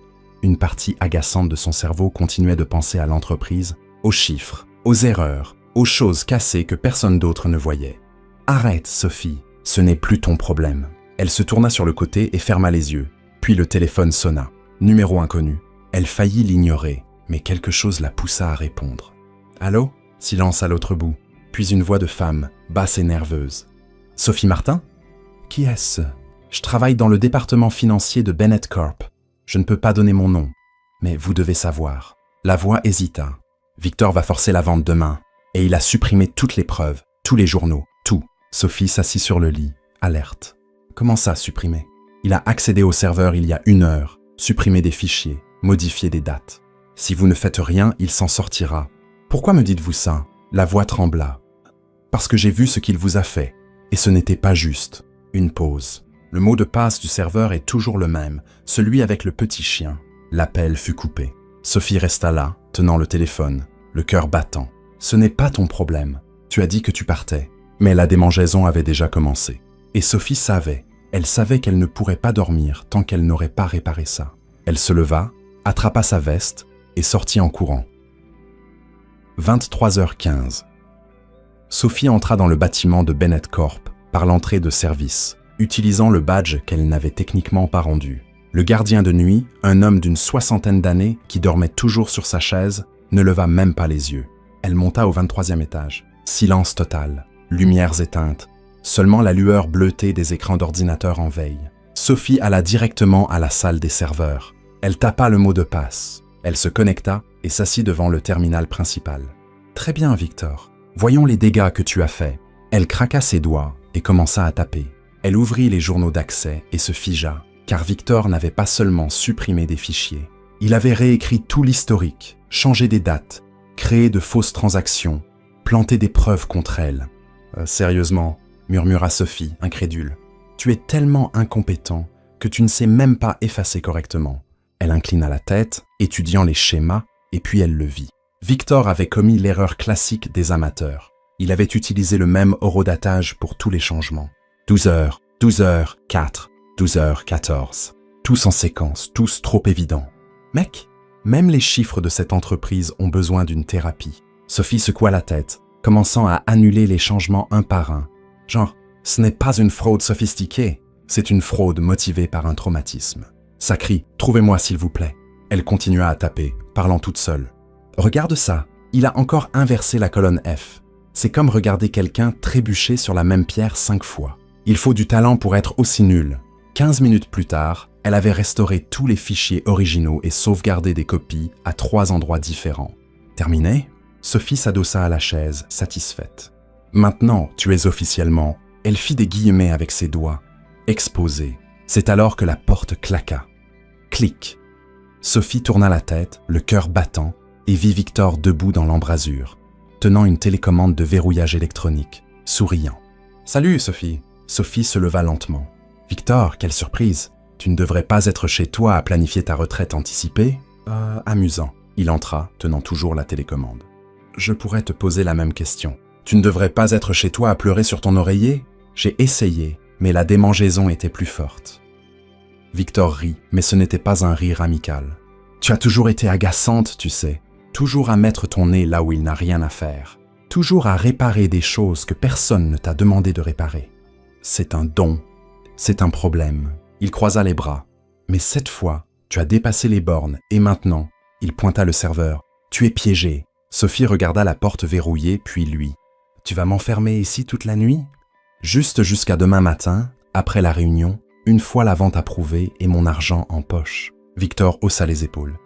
une partie agaçante de son cerveau continuait de penser à l'entreprise, aux chiffres, aux erreurs, aux choses cassées que personne d'autre ne voyait. « Arrête, Sophie, ce n'est plus ton problème. » Elle se tourna sur le côté et ferma les yeux. Puis le téléphone sonna. Numéro inconnu. Elle faillit l'ignorer, mais quelque chose la poussa à répondre. « Allô ?» Silence à l'autre bout. Puis une voix de femme, basse et nerveuse. « Sophie Martin ? Qui est-ce ? Je travaille dans le département financier de Bennett Corp. Je ne peux pas donner mon nom, mais vous devez savoir. » La voix hésita. « Victor va forcer la vente demain, et il a supprimé toutes les preuves, tous les journaux, tout. » Sophie s'assit sur le lit, alerte. « Comment ça, supprimer ? Il a accédé au serveur il y a 1 heure, supprimé des fichiers, modifié des dates. Si vous ne faites rien, il s'en sortira. Pourquoi me dites-vous ça ? » La voix trembla. « Parce que j'ai vu ce qu'il vous a fait, et ce n'était pas juste. » Une pause. Le mot de passe du serveur est toujours le même, celui avec le petit chien. L'appel fut coupé. Sophie resta là, tenant le téléphone, le cœur battant. « Ce n'est pas ton problème. Tu as dit que tu partais. » Mais la démangeaison avait déjà commencé. Et Sophie savait. Elle savait qu'elle ne pourrait pas dormir tant qu'elle n'aurait pas réparé ça. Elle se leva, attrapa sa veste et sortit en courant. 23h15. Sophie entra dans le bâtiment de Bennett Corp par l'entrée de service, utilisant le badge qu'elle n'avait techniquement pas rendu. Le gardien de nuit, un homme d'une 60aine d'années qui dormait toujours sur sa chaise, ne leva même pas les yeux. Elle monta au 23e étage. Silence total, lumières éteintes, seulement la lueur bleutée des écrans d'ordinateur en veille. Sophie alla directement à la salle des serveurs. Elle tapa le mot de passe. Elle se connecta et s'assit devant le terminal principal. « Très bien, Victor. Voyons les dégâts que tu as faits. » Elle craqua ses doigts et commença à taper. Elle ouvrit les journaux d'accès et se figea, car Victor n'avait pas seulement supprimé des fichiers. Il avait réécrit tout l'historique, changé des dates, créé de fausses transactions, planté des preuves contre elle. « Sérieusement ?» murmura Sophie, incrédule. « Tu es tellement incompétent que tu ne sais même pas effacer correctement. » Elle inclina la tête, étudiant les schémas, et puis elle le vit. Victor avait commis l'erreur classique des amateurs. Il avait utilisé le même horodatage pour tous les changements. 12h, 12h, 4, 12h, 14. Tous en séquence, tous trop évidents. Mec, même les chiffres de cette entreprise ont besoin d'une thérapie. Sophie secoua la tête, commençant à annuler les changements un par un. Genre, ce n'est pas une fraude sophistiquée, c'est une fraude motivée par un traumatisme. Ça crie « Trouvez-moi s'il vous plaît ». Elle continua à taper, parlant toute seule. Regarde ça, il a encore inversé la colonne F. C'est comme regarder quelqu'un trébucher sur la même pierre 5 fois. Il faut du talent pour être aussi nul. 15 minutes plus tard, elle avait restauré tous les fichiers originaux et sauvegardé des copies à 3 endroits différents. Terminé? Sophie s'adossa à la chaise, satisfaite. Maintenant, tu es officiellement... Elle fit des guillemets avec ses doigts. Exposé. C'est alors que la porte claqua. Clic. Sophie tourna la tête, le cœur battant, et vit Victor debout dans l'embrasure, tenant une télécommande de verrouillage électronique, souriant. « Salut, Sophie !» Sophie se leva lentement. « Victor, quelle surprise! Tu ne devrais pas être chez toi à planifier ta retraite anticipée ?» Amusant. Il entra, tenant toujours la télécommande. « Je pourrais te poser la même question. Tu ne devrais pas être chez toi à pleurer sur ton oreiller? J'ai essayé, mais la démangeaison était plus forte. » Victor rit, mais ce n'était pas un rire amical. « Tu as toujours été agaçante, tu sais. Toujours à mettre ton nez là où il n'a rien à faire. Toujours à réparer des choses que personne ne t'a demandé de réparer. C'est un don. C'est un problème. » Il croisa les bras. « Mais cette fois, tu as dépassé les bornes et maintenant, il pointa le serveur. Tu es piégé. » Sophie regarda la porte verrouillée, puis lui. « Tu vas m'enfermer ici toute la nuit? » Juste jusqu'à demain matin, après la réunion, une fois la vente approuvée et mon argent en poche. Victor haussa les épaules.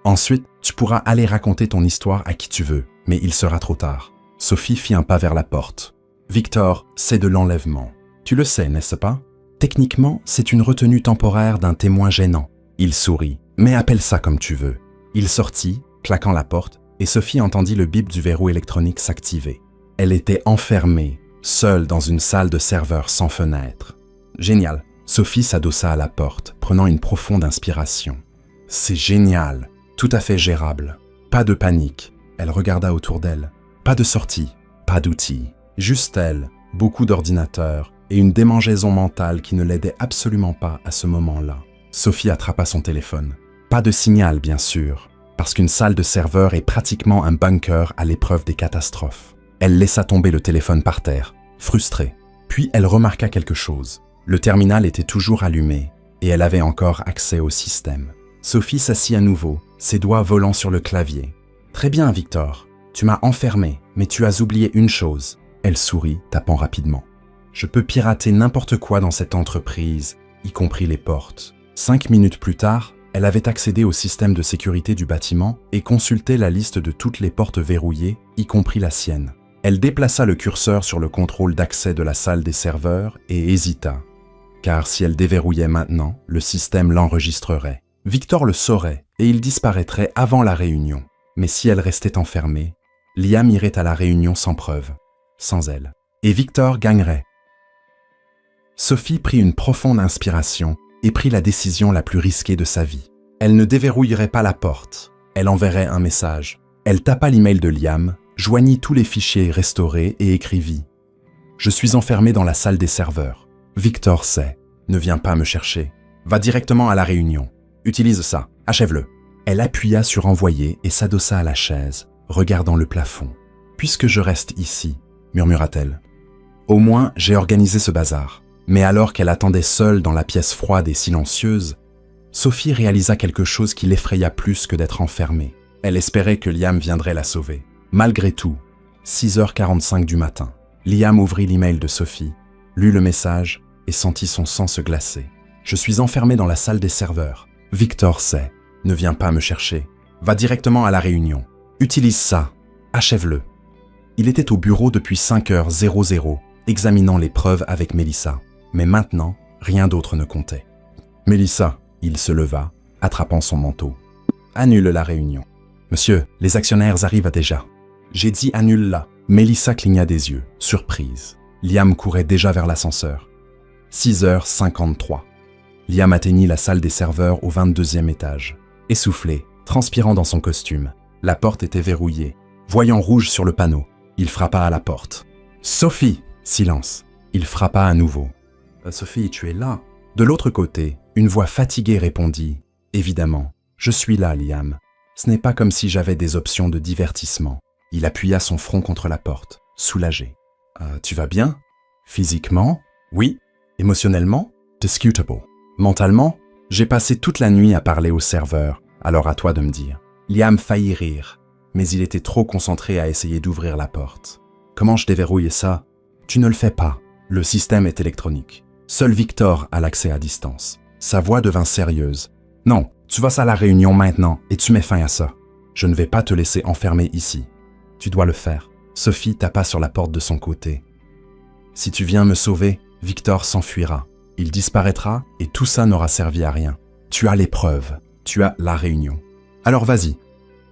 Ensuite, tu pourras aller raconter ton histoire à qui tu veux, mais il sera trop tard. Sophie fit un pas vers la porte. Victor, c'est de l'enlèvement. Tu le sais, n'est-ce pas? Techniquement, c'est une retenue temporaire d'un témoin gênant. Il sourit, mais appelle ça comme tu veux. Il sortit, claquant la porte, et Sophie entendit le bip du verrou électronique s'activer. Elle était enfermée, seule dans une salle de serveur sans fenêtre. Génial. Sophie s'adossa à la porte, prenant une profonde inspiration. C'est génial, tout à fait gérable. Pas de panique. Elle regarda autour d'elle. Pas de sortie, pas d'outils. Juste elle, beaucoup d'ordinateurs et une démangeaison mentale qui ne l'aidait absolument pas à ce moment-là. Sophie attrapa son téléphone. Pas de signal, bien sûr, parce qu'une salle de serveur est pratiquement un bunker à l'épreuve des catastrophes. Elle laissa tomber le téléphone par terre, frustrée. Puis elle remarqua quelque chose. Le terminal était toujours allumé et elle avait encore accès au système. Sophie s'assit à nouveau, ses doigts volant sur le clavier. « Très bien, Victor. Tu m'as enfermé, mais tu as oublié une chose. » Elle sourit, tapant rapidement. « Je peux pirater n'importe quoi dans cette entreprise, y compris les portes. » 5 minutes plus tard, elle avait accédé au système de sécurité du bâtiment et consulté la liste de toutes les portes verrouillées, y compris la sienne. Elle déplaça le curseur sur le contrôle d'accès de la salle des serveurs et hésita. Car si elle déverrouillait maintenant, le système l'enregistrerait. Victor le saurait et il disparaîtrait avant la réunion. Mais si elle restait enfermée, Liam irait à la réunion sans preuve, sans elle. Et Victor gagnerait. Sophie prit une profonde inspiration et prit la décision la plus risquée de sa vie. Elle ne déverrouillerait pas la porte, elle enverrait un message. Elle tapa l'email de Liam, joignit tous les fichiers restaurés et écrivit « Je suis enfermée dans la salle des serveurs. Victor sait, ne viens pas me chercher. Va directement à la réunion. Utilise ça, achève-le. » Elle appuya sur envoyer et s'adossa à la chaise, regardant le plafond. « Puisque je reste ici, » murmura-t-elle. « Au moins, j'ai organisé ce bazar. » Mais alors qu'elle attendait seule dans la pièce froide et silencieuse, Sophie réalisa quelque chose qui l'effraya plus que d'être enfermée. Elle espérait que Liam viendrait la sauver. Malgré tout, 6h45 du matin, Liam ouvrit l'email de Sophie, lut le message et sentit son sang se glacer. « Je suis enfermé dans la salle des serveurs. Victor sait. Ne viens pas me chercher. Va directement à la réunion. Utilise ça. Achève-le. » Il était au bureau depuis 5h00, examinant les preuves avec Mélissa. Mais maintenant, rien d'autre ne comptait. « Mélissa !» Il se leva, attrapant son manteau. « Annule la réunion. »« Monsieur, les actionnaires arrivent déjà. »« J'ai dit annule-la. » Mélissa cligna des yeux, surprise. Liam courait déjà vers l'ascenseur. 6h53. Liam atteignit la salle des serveurs au 22e étage. Essoufflé, transpirant dans son costume, La porte était verrouillée. Voyant rouge sur le panneau, il frappa à la porte. « Sophie !» Silence. Il frappa à nouveau. « Sophie, tu es là ?» De l'autre côté, une voix fatiguée répondit. « Évidemment, je suis là, Liam. Ce n'est pas comme si j'avais des options de divertissement. » Il appuya son front contre la porte, soulagé. « Tu vas bien ? Physiquement ? Oui. Émotionnellement ? Discutable. Mentalement ? J'ai passé toute la nuit à parler au serveur, alors à toi de me dire. » Liam faillit rire, mais il était trop concentré à essayer d'ouvrir la porte. « Comment je déverrouille ça ? » « Tu ne le fais pas. Le système est électronique. Seul Victor a l'accès à distance. » Sa voix devint sérieuse. « Non, tu vas à la réunion maintenant et tu mets fin à ça. Je ne vais pas te laisser enfermer ici. Tu dois le faire. » Sophie tapa sur la porte de son côté. « Si tu viens me sauver, Victor s'enfuira. Il disparaîtra et tout ça n'aura servi à rien. Tu as l'épreuve. Tu as la réunion. Alors vas-y. »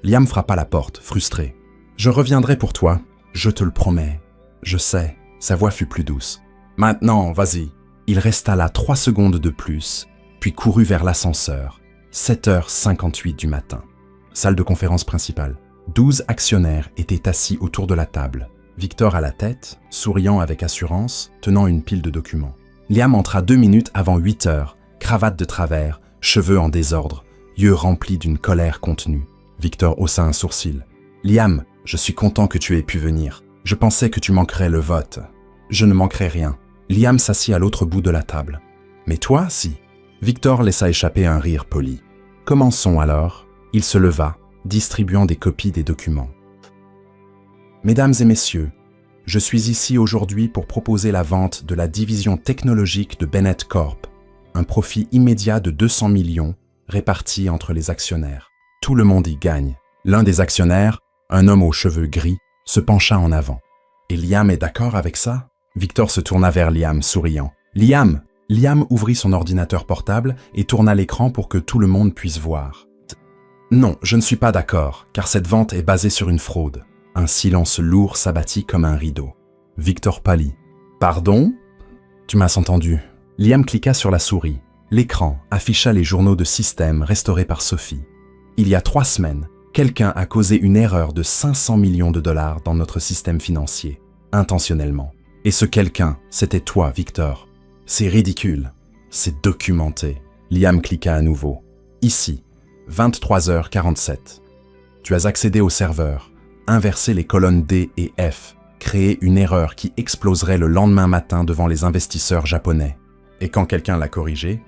Liam frappa la porte, frustré. « Je reviendrai pour toi. Je te le promets. Je sais. » Sa voix fut plus douce. « Maintenant, vas-y. » Il resta là 3 secondes de plus, puis courut vers l'ascenseur. 7h58 du matin. Salle de conférence principale. 12 actionnaires étaient assis autour de la table. Victor à la tête, souriant avec assurance, tenant une pile de documents. Liam entra 2 minutes avant 8h, cravate de travers, cheveux en désordre, yeux remplis d'une colère contenue. Victor haussa un sourcil. « Liam, je suis content que tu aies pu venir. Je pensais que tu manquerais le vote. Je ne manquerai rien. » Liam s'assit à l'autre bout de la table. « Mais toi, si. » Victor laissa échapper un rire poli. « Commençons alors. » Il se leva, distribuant des copies des documents. « Mesdames et messieurs, je suis ici aujourd'hui pour proposer la vente de la division technologique de Bennett Corp. Un profit immédiat de 200 millions répartis entre les actionnaires. Tout le monde y gagne. » L'un des actionnaires, un homme aux cheveux gris, se pencha en avant. « Et Liam est d'accord avec ça ?» Victor se tourna vers Liam, souriant. « Liam !» Liam ouvrit son ordinateur portable et tourna l'écran pour que tout le monde puisse voir. « Non, je ne suis pas d'accord, car cette vente est basée sur une fraude. » Un silence lourd s'abattit comme un rideau. Victor pâlit. « Pardon ?» « Tu m'as entendu. » Liam cliqua sur la souris. L'écran afficha les journaux de système restaurés par Sophie. « Il y a 3 semaines, quelqu'un a causé une erreur de 500 millions de dollars dans notre système financier, intentionnellement. Et ce quelqu'un, c'était toi, Victor. C'est ridicule. C'est documenté. » Liam cliqua à nouveau. « Ici, 23h47. Tu as accédé au serveur, inversé les colonnes D et F, créé une erreur qui exploserait le lendemain matin devant les investisseurs japonais. Et quand quelqu'un l'a corrigé,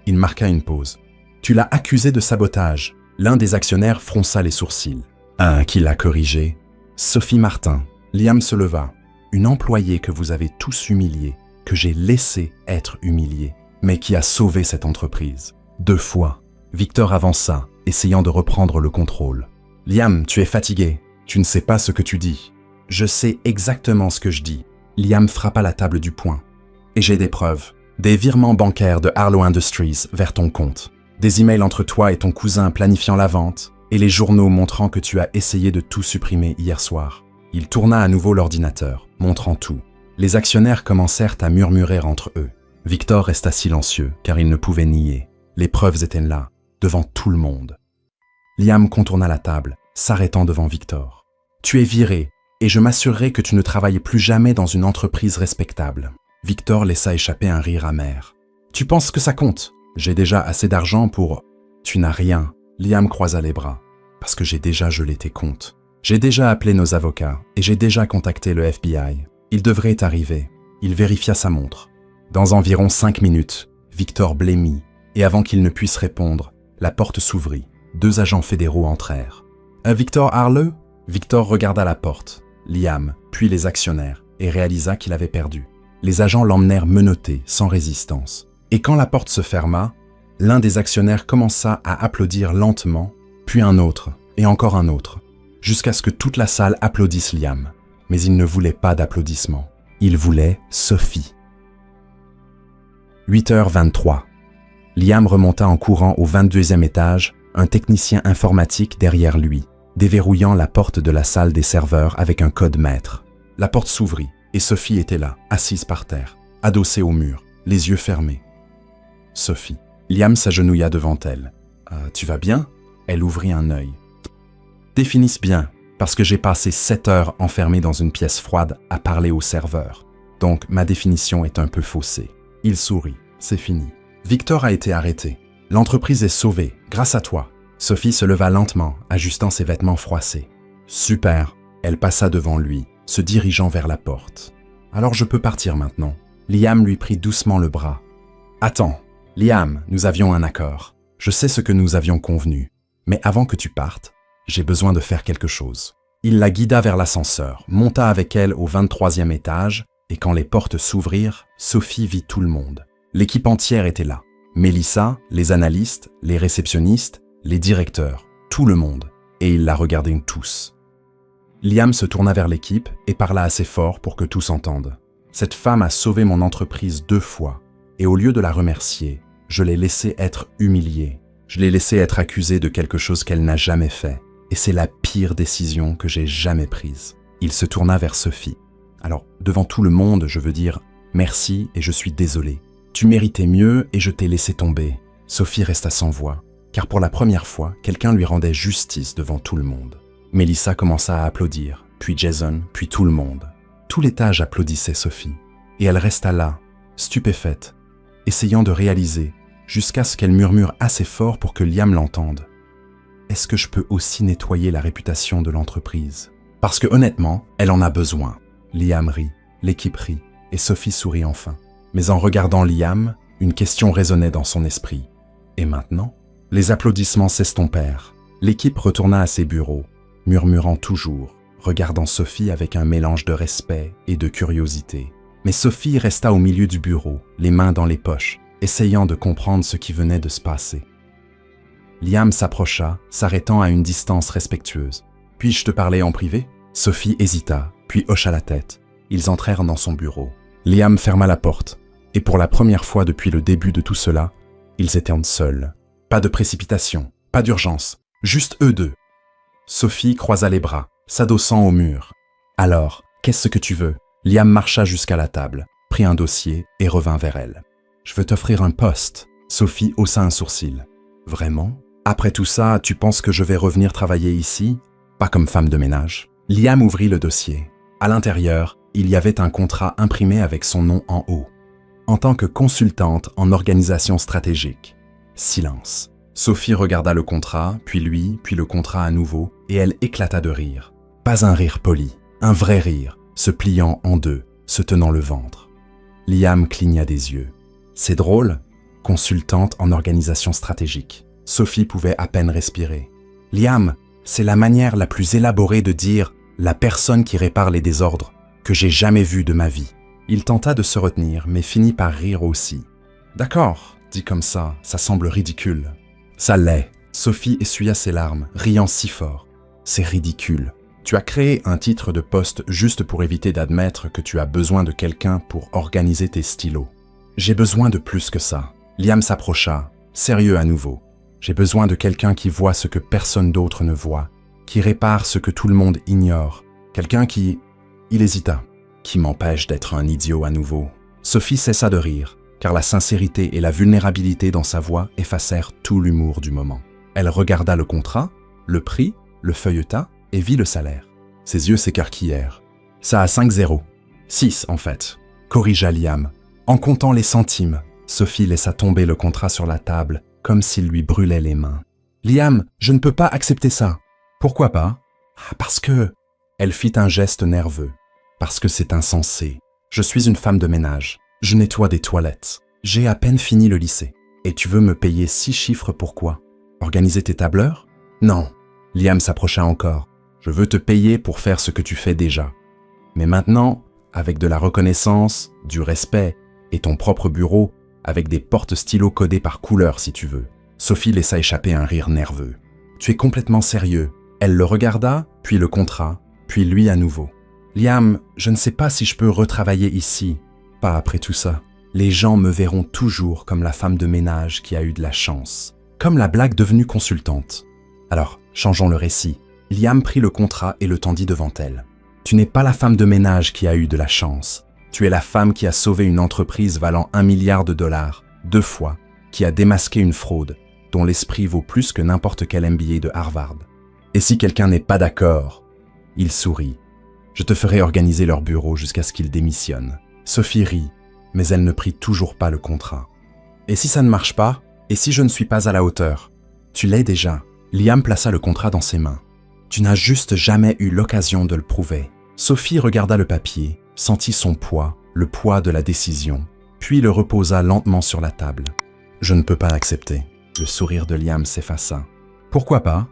il marqua une pause. Tu l'as accusé de sabotage. » L'un des actionnaires fronça les sourcils. « Qui l'a corrigé ?»« Sophie Martin. » Liam se leva. « Une employée que vous avez tous humiliée, que j'ai laissée être humiliée, mais qui a sauvé cette entreprise. 2 fois. » Victor avança, essayant de reprendre le contrôle. « Liam, tu es fatigué. Tu ne sais pas ce que tu dis. »« Je sais exactement ce que je dis. » Liam frappa la table du poing. « Et j'ai des preuves. Des virements bancaires de Harlow Industries vers ton compte. Des emails entre toi et ton cousin planifiant la vente, et les journaux montrant que tu as essayé de tout supprimer hier soir. » Il tourna à nouveau l'ordinateur, montrant tout. Les actionnaires commencèrent à murmurer entre eux. Victor resta silencieux, car il ne pouvait nier. Les preuves étaient là, devant tout le monde. Liam contourna la table, s'arrêtant devant Victor. « Tu es viré, et je m'assurerai que tu ne travailles plus jamais dans une entreprise respectable. » Victor laissa échapper un rire amer. « Tu penses que ça compte ? J'ai déjà assez d'argent pour... » « Tu n'as rien. » Liam croisa les bras. « Parce que j'ai déjà gelé tes comptes. J'ai déjà appelé nos avocats et j'ai déjà contacté le FBI. Il devrait arriver. » Il vérifia sa montre. Dans environ 5 minutes, Victor blêmit et avant qu'il ne puisse répondre, la porte s'ouvrit. 2 agents fédéraux entrèrent. « Victor Harlow ?» Victor regarda la porte, Liam, puis les actionnaires et réalisa qu'il avait perdu. Les agents l'emmenèrent menotté, sans résistance. Et quand la porte se ferma, l'un des actionnaires commença à applaudir lentement, puis un autre, et encore un autre, jusqu'à ce que toute la salle applaudisse Liam. Mais il ne voulait pas d'applaudissements. Il voulait Sophie. 8h23. Liam remonta en courant au 22e étage, un technicien informatique derrière lui, déverrouillant la porte de la salle des serveurs avec un code maître. La porte s'ouvrit, et Sophie était là, assise par terre, adossée au mur, les yeux fermés. Sophie. Liam s'agenouilla devant elle. « Tu vas bien ?» Elle ouvrit un œil. Définissent bien, parce que j'ai passé 7 heures enfermé dans une pièce froide à parler au serveur. Donc ma définition est un peu faussée. Il sourit. C'est fini. Victor a été arrêté. L'entreprise est sauvée, grâce à toi. Sophie se leva lentement, ajustant ses vêtements froissés. Super. Elle passa devant lui, se dirigeant vers la porte. Alors je peux partir maintenant. Liam lui prit doucement le bras. Attends, Liam, nous avions un accord. Je sais ce que nous avions convenu. Mais avant que tu partes, j'ai besoin de faire quelque chose. Il la guida vers l'ascenseur, monta avec elle au 23e étage, et quand les portes s'ouvrirent, Sophie vit tout le monde. L'équipe entière était là. Mélissa, les analystes, les réceptionnistes, les directeurs, tout le monde. Et ils la regardaient tous. Liam se tourna vers l'équipe et parla assez fort pour que tous entendent. Cette femme a sauvé mon entreprise 2 fois, et au lieu de la remercier, je l'ai laissée être humiliée. Je l'ai laissée être accusée de quelque chose qu'elle n'a jamais fait. Et c'est la pire décision que j'ai jamais prise. Il se tourna vers Sophie. Alors, devant tout le monde, je veux dire merci et je suis désolé. Tu méritais mieux et je t'ai laissé tomber. Sophie resta sans voix, car pour la première fois, quelqu'un lui rendait justice devant tout le monde. Mélissa commença à applaudir, puis Jason, puis tout le monde. Tout l'étage applaudissait Sophie, et elle resta là, stupéfaite, essayant de réaliser, jusqu'à ce qu'elle murmure assez fort pour que Liam l'entende. Est-ce que je peux aussi nettoyer la réputation de l'entreprise? Parce que honnêtement, elle en a besoin. Liam rit, l'équipe rit, et Sophie sourit enfin. Mais en regardant Liam, une question résonnait dans son esprit. Et maintenant? Les applaudissements s'estompèrent. L'équipe retourna à ses bureaux, murmurant toujours, regardant Sophie avec un mélange de respect et de curiosité. Mais Sophie resta au milieu du bureau, les mains dans les poches, essayant de comprendre ce qui venait de se passer. Liam s'approcha, s'arrêtant à une distance respectueuse. « Puis-je te parler en privé ?» Sophie hésita, puis hocha la tête. Ils entrèrent dans son bureau. Liam ferma la porte, et pour la première fois depuis le début de tout cela, ils étaient seuls. Pas de précipitation, pas d'urgence, juste eux deux. Sophie croisa les bras, s'adossant au mur. « Alors, qu'est-ce que tu veux ?» Liam marcha jusqu'à la table, prit un dossier et revint vers elle. « Je veux t'offrir un poste. » Sophie haussa un sourcil. « Vraiment ? Après tout ça, tu penses que je vais revenir travailler ici ? Pas comme femme de ménage. » Liam ouvrit le dossier. À l'intérieur, il y avait un contrat imprimé avec son nom en haut. En tant que consultante en organisation stratégique. Silence. Sophie regarda le contrat, puis lui, puis le contrat à nouveau, et elle éclata de rire. Pas un rire poli, un vrai rire, se pliant en deux, se tenant le ventre. Liam cligna des yeux. C'est drôle, consultante en organisation stratégique. Sophie pouvait à peine respirer. Liam, c'est la manière la plus élaborée de dire « la personne qui répare les désordres » que j'ai jamais vue de ma vie. Il tenta de se retenir, mais finit par rire aussi. « D'accord, dit comme ça semble ridicule. » Ça l'est. Sophie essuya ses larmes, riant si fort. « C'est ridicule. Tu as créé un titre de poste juste pour éviter d'admettre que tu as besoin de quelqu'un pour organiser tes stylos. J'ai besoin de plus que ça. » Liam s'approcha, sérieux à nouveau. J'ai besoin de quelqu'un qui voit ce que personne d'autre ne voit, qui répare ce que tout le monde ignore. Quelqu'un qui... Il hésita. Qui m'empêche d'être un idiot à nouveau. Sophie cessa de rire, car la sincérité et la vulnérabilité dans sa voix effacèrent tout l'humour du moment. Elle regarda le contrat, le prix, le feuilleta et vit le salaire. Ses yeux s'écarquillèrent. Ça a 5 zéros. 6 en fait, corrigea Liam. En comptant les centimes, Sophie laissa tomber le contrat sur la table, comme s'il lui brûlait les mains. « Liam, je ne peux pas accepter ça. »« Pourquoi pas ?»« Parce que... » Elle fit un geste nerveux. « Parce que c'est insensé. Je suis une femme de ménage. Je nettoie des toilettes. J'ai à peine fini le lycée. Et tu veux me payer 6 chiffres pour quoi ? Organiser tes tableurs ? Non. » Liam s'approcha encore. « Je veux te payer pour faire ce que tu fais déjà. Mais maintenant, avec de la reconnaissance, du respect et ton propre bureau, avec des porte-stylos codés par couleur si tu veux. » Sophie laissa échapper un rire nerveux. « Tu es complètement sérieux. » Elle le regarda, puis le contrat, puis lui à nouveau. « Liam, je ne sais pas si je peux retravailler ici. Pas après tout ça. Les gens me verront toujours comme la femme de ménage qui a eu de la chance. Comme la blague devenue consultante. Alors, changeons le récit. » Liam prit le contrat et le tendit devant elle. « Tu n'es pas la femme de ménage qui a eu de la chance. Tu es la femme qui a sauvé une entreprise valant $1 milliard, 2 fois, qui a démasqué une fraude, dont l'esprit vaut plus que n'importe quel MBA de Harvard. Et si quelqu'un n'est pas d'accord? Il sourit. Je te ferai organiser leur bureau jusqu'à ce qu'ils démissionnent. Sophie rit, mais elle ne prie toujours pas le contrat. Et si ça ne marche pas? Et si je ne suis pas à la hauteur? Tu l'es déjà. Liam plaça le contrat dans ses mains. Tu n'as juste jamais eu l'occasion de le prouver. Sophie regarda le papier, sentit son poids, le poids de la décision, puis le reposa lentement sur la table. Je ne peux pas l'accepter. Le sourire de Liam s'effaça. Pourquoi pas?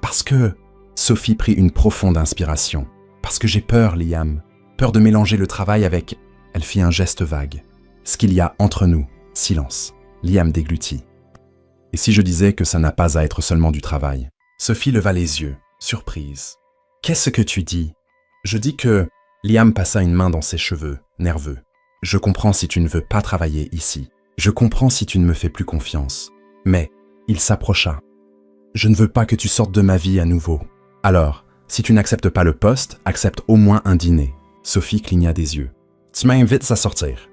Parce que... Sophie prit une profonde inspiration. Parce que j'ai peur, Liam. Peur de mélanger le travail avec... Elle fit un geste vague. Ce qu'il y a entre nous. Silence. Liam déglutit. Et si je disais que ça n'a pas à être seulement du travail? Sophie leva les yeux, surprise. Qu'est-ce que tu dis? Je dis que... Liam passa une main dans ses cheveux, nerveux. Je comprends si tu ne veux pas travailler ici. Je comprends si tu ne me fais plus confiance. Mais, il s'approcha. Je ne veux pas que tu sortes de ma vie à nouveau. Alors, si tu n'acceptes pas le poste, accepte au moins un dîner. Sophie cligna des yeux. Tu m'invites à sortir.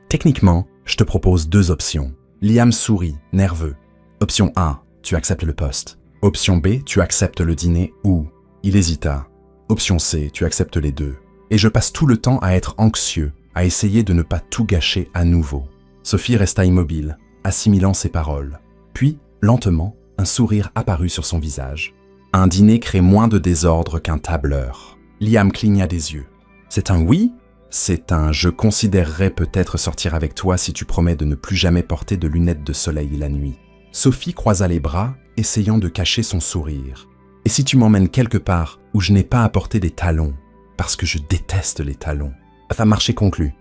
Techniquement, je te propose 2 options. Liam sourit, nerveux. Option A, tu acceptes le poste. Option B, tu acceptes le dîner ou... Il hésita. Option C, tu acceptes les 2. Et je passe tout le temps à être anxieux, à essayer de ne pas tout gâcher à nouveau. Sophie resta immobile, assimilant ses paroles. Puis, lentement, un sourire apparut sur son visage. Un dîner crée moins de désordre qu'un tableur. Liam cligna des yeux. C'est un oui? C'est un « je considérerais peut-être sortir avec toi si tu promets de ne plus jamais porter de lunettes de soleil la nuit. » Sophie croisa les bras, essayant de cacher son sourire. « Et si tu m'emmènes quelque part où je n'ai pas à porter des talons? Parce que je déteste les talons. » Enfin, marché conclu.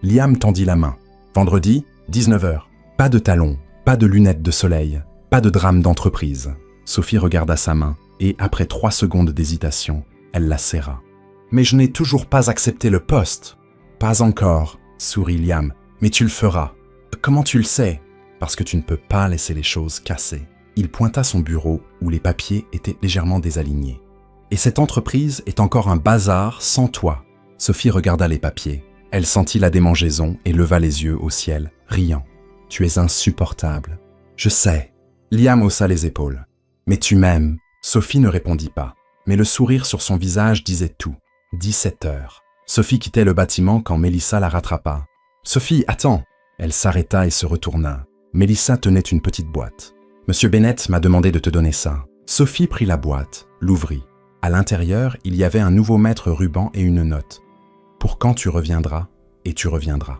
Liam tendit la main. Vendredi, 19h. Pas de talons, pas de lunettes de soleil, pas de drame d'entreprise. Sophie regarda sa main et, après 3 secondes d'hésitation, elle la serra. « Mais je n'ai toujours pas accepté le poste. »« Pas encore, » sourit Liam, « mais tu le feras. »« Comment tu le sais ?»« Parce que tu ne peux pas laisser les choses casser. » Il pointa son bureau où les papiers étaient légèrement désalignés. « Et cette entreprise est encore un bazar sans toi. » Sophie regarda les papiers. Elle sentit la démangeaison et leva les yeux au ciel, riant. « Tu es insupportable. »« Je sais. » Liam haussa les épaules. « Mais tu m'aimes. » Sophie ne répondit pas, mais le sourire sur son visage disait tout. 17h. Sophie quittait le bâtiment quand Mélissa la rattrapa. « Sophie, attends !» Elle s'arrêta et se retourna. Mélissa tenait une petite boîte. « Monsieur Bennett m'a demandé de te donner ça. » Sophie prit la boîte, l'ouvrit. À l'intérieur, il y avait un nouveau mètre ruban et une note. « Pour quand tu reviendras, et tu reviendras. »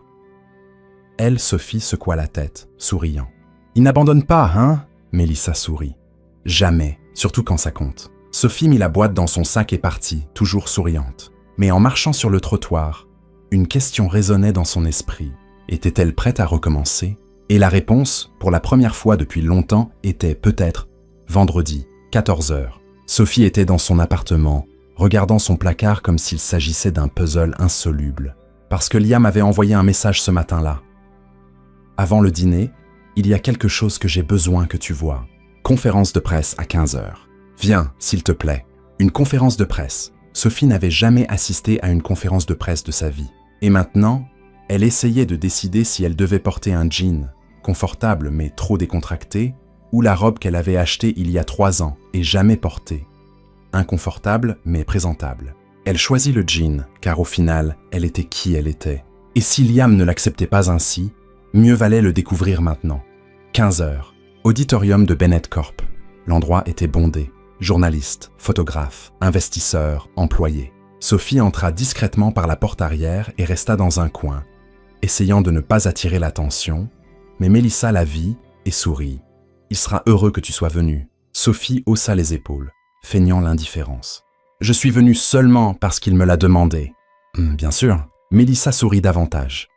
Elle, Sophie, secoua la tête, souriant. « Il n'abandonne pas, hein ?» Mélissa sourit. « Jamais, surtout quand ça compte. » Sophie mit la boîte dans son sac et partit, toujours souriante. Mais en marchant sur le trottoir, une question résonnait dans son esprit. Était-elle prête à recommencer? Et la réponse, pour la première fois depuis longtemps, était peut-être vendredi, 14h. Sophie était dans son appartement, regardant son placard comme s'il s'agissait d'un puzzle insoluble. Parce que Liam avait envoyé un message ce matin-là. Avant le dîner, il y a quelque chose que j'ai besoin que tu vois. Conférence de presse à 15h. Viens, s'il te plaît. Une conférence de presse. Sophie n'avait jamais assisté à une conférence de presse de sa vie. Et maintenant, elle essayait de décider si elle devait porter un jean, confortable mais trop décontracté, ou la robe qu'elle avait achetée il y a 3 ans et jamais portée. Inconfortable mais présentable. Elle choisit le jean, car au final, elle était qui elle était. Et si Liam ne l'acceptait pas ainsi, mieux valait le découvrir maintenant. 15h. Auditorium de Bennett Corp. L'endroit était bondé. Journalistes, photographes, investisseurs, employés. Sophie entra discrètement par la porte arrière et resta dans un coin, essayant de ne pas attirer l'attention, mais Mélissa la vit et sourit. « Il sera heureux que tu sois venue. » Sophie haussa les épaules, feignant l'indifférence. « Je suis venue seulement parce qu'il me l'a demandé. » Bien sûr. Mélissa sourit davantage.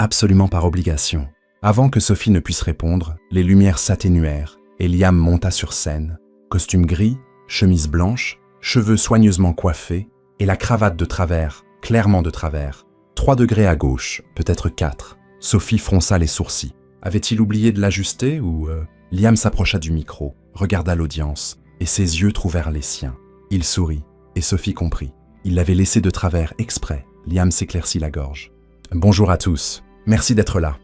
Absolument par obligation. Avant que Sophie ne puisse répondre, les lumières s'atténuèrent et Liam monta sur scène. Costume gris, chemise blanche, cheveux soigneusement coiffés et la cravate de travers, clairement de travers. 3 degrés à gauche, peut-être 4. Sophie fronça les sourcils. Avait-il oublié de l'ajuster ou... Liam s'approcha du micro, regarda l'audience et ses yeux trouvèrent les siens. Il sourit et Sophie comprit. Il l'avait laissé de travers exprès. Liam s'éclaircit la gorge. « Bonjour à tous. Merci d'être là.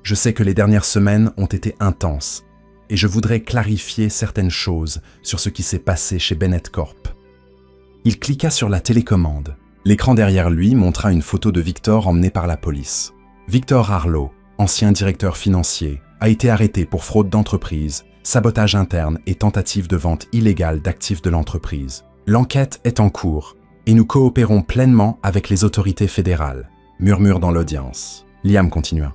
Je sais que les dernières semaines ont été intenses et je voudrais clarifier certaines choses sur ce qui s'est passé chez Bennett Corp. Il cliqua sur la télécommande. L'écran derrière lui montra une photo de Victor emmené par la police. Victor Harlow, ancien directeur financier, a été arrêté pour fraude d'entreprise, sabotage interne et tentative de vente illégale d'actifs de l'entreprise. L'enquête est en cours et nous coopérons pleinement avec les autorités fédérales. Murmure dans l'audience. Liam continua.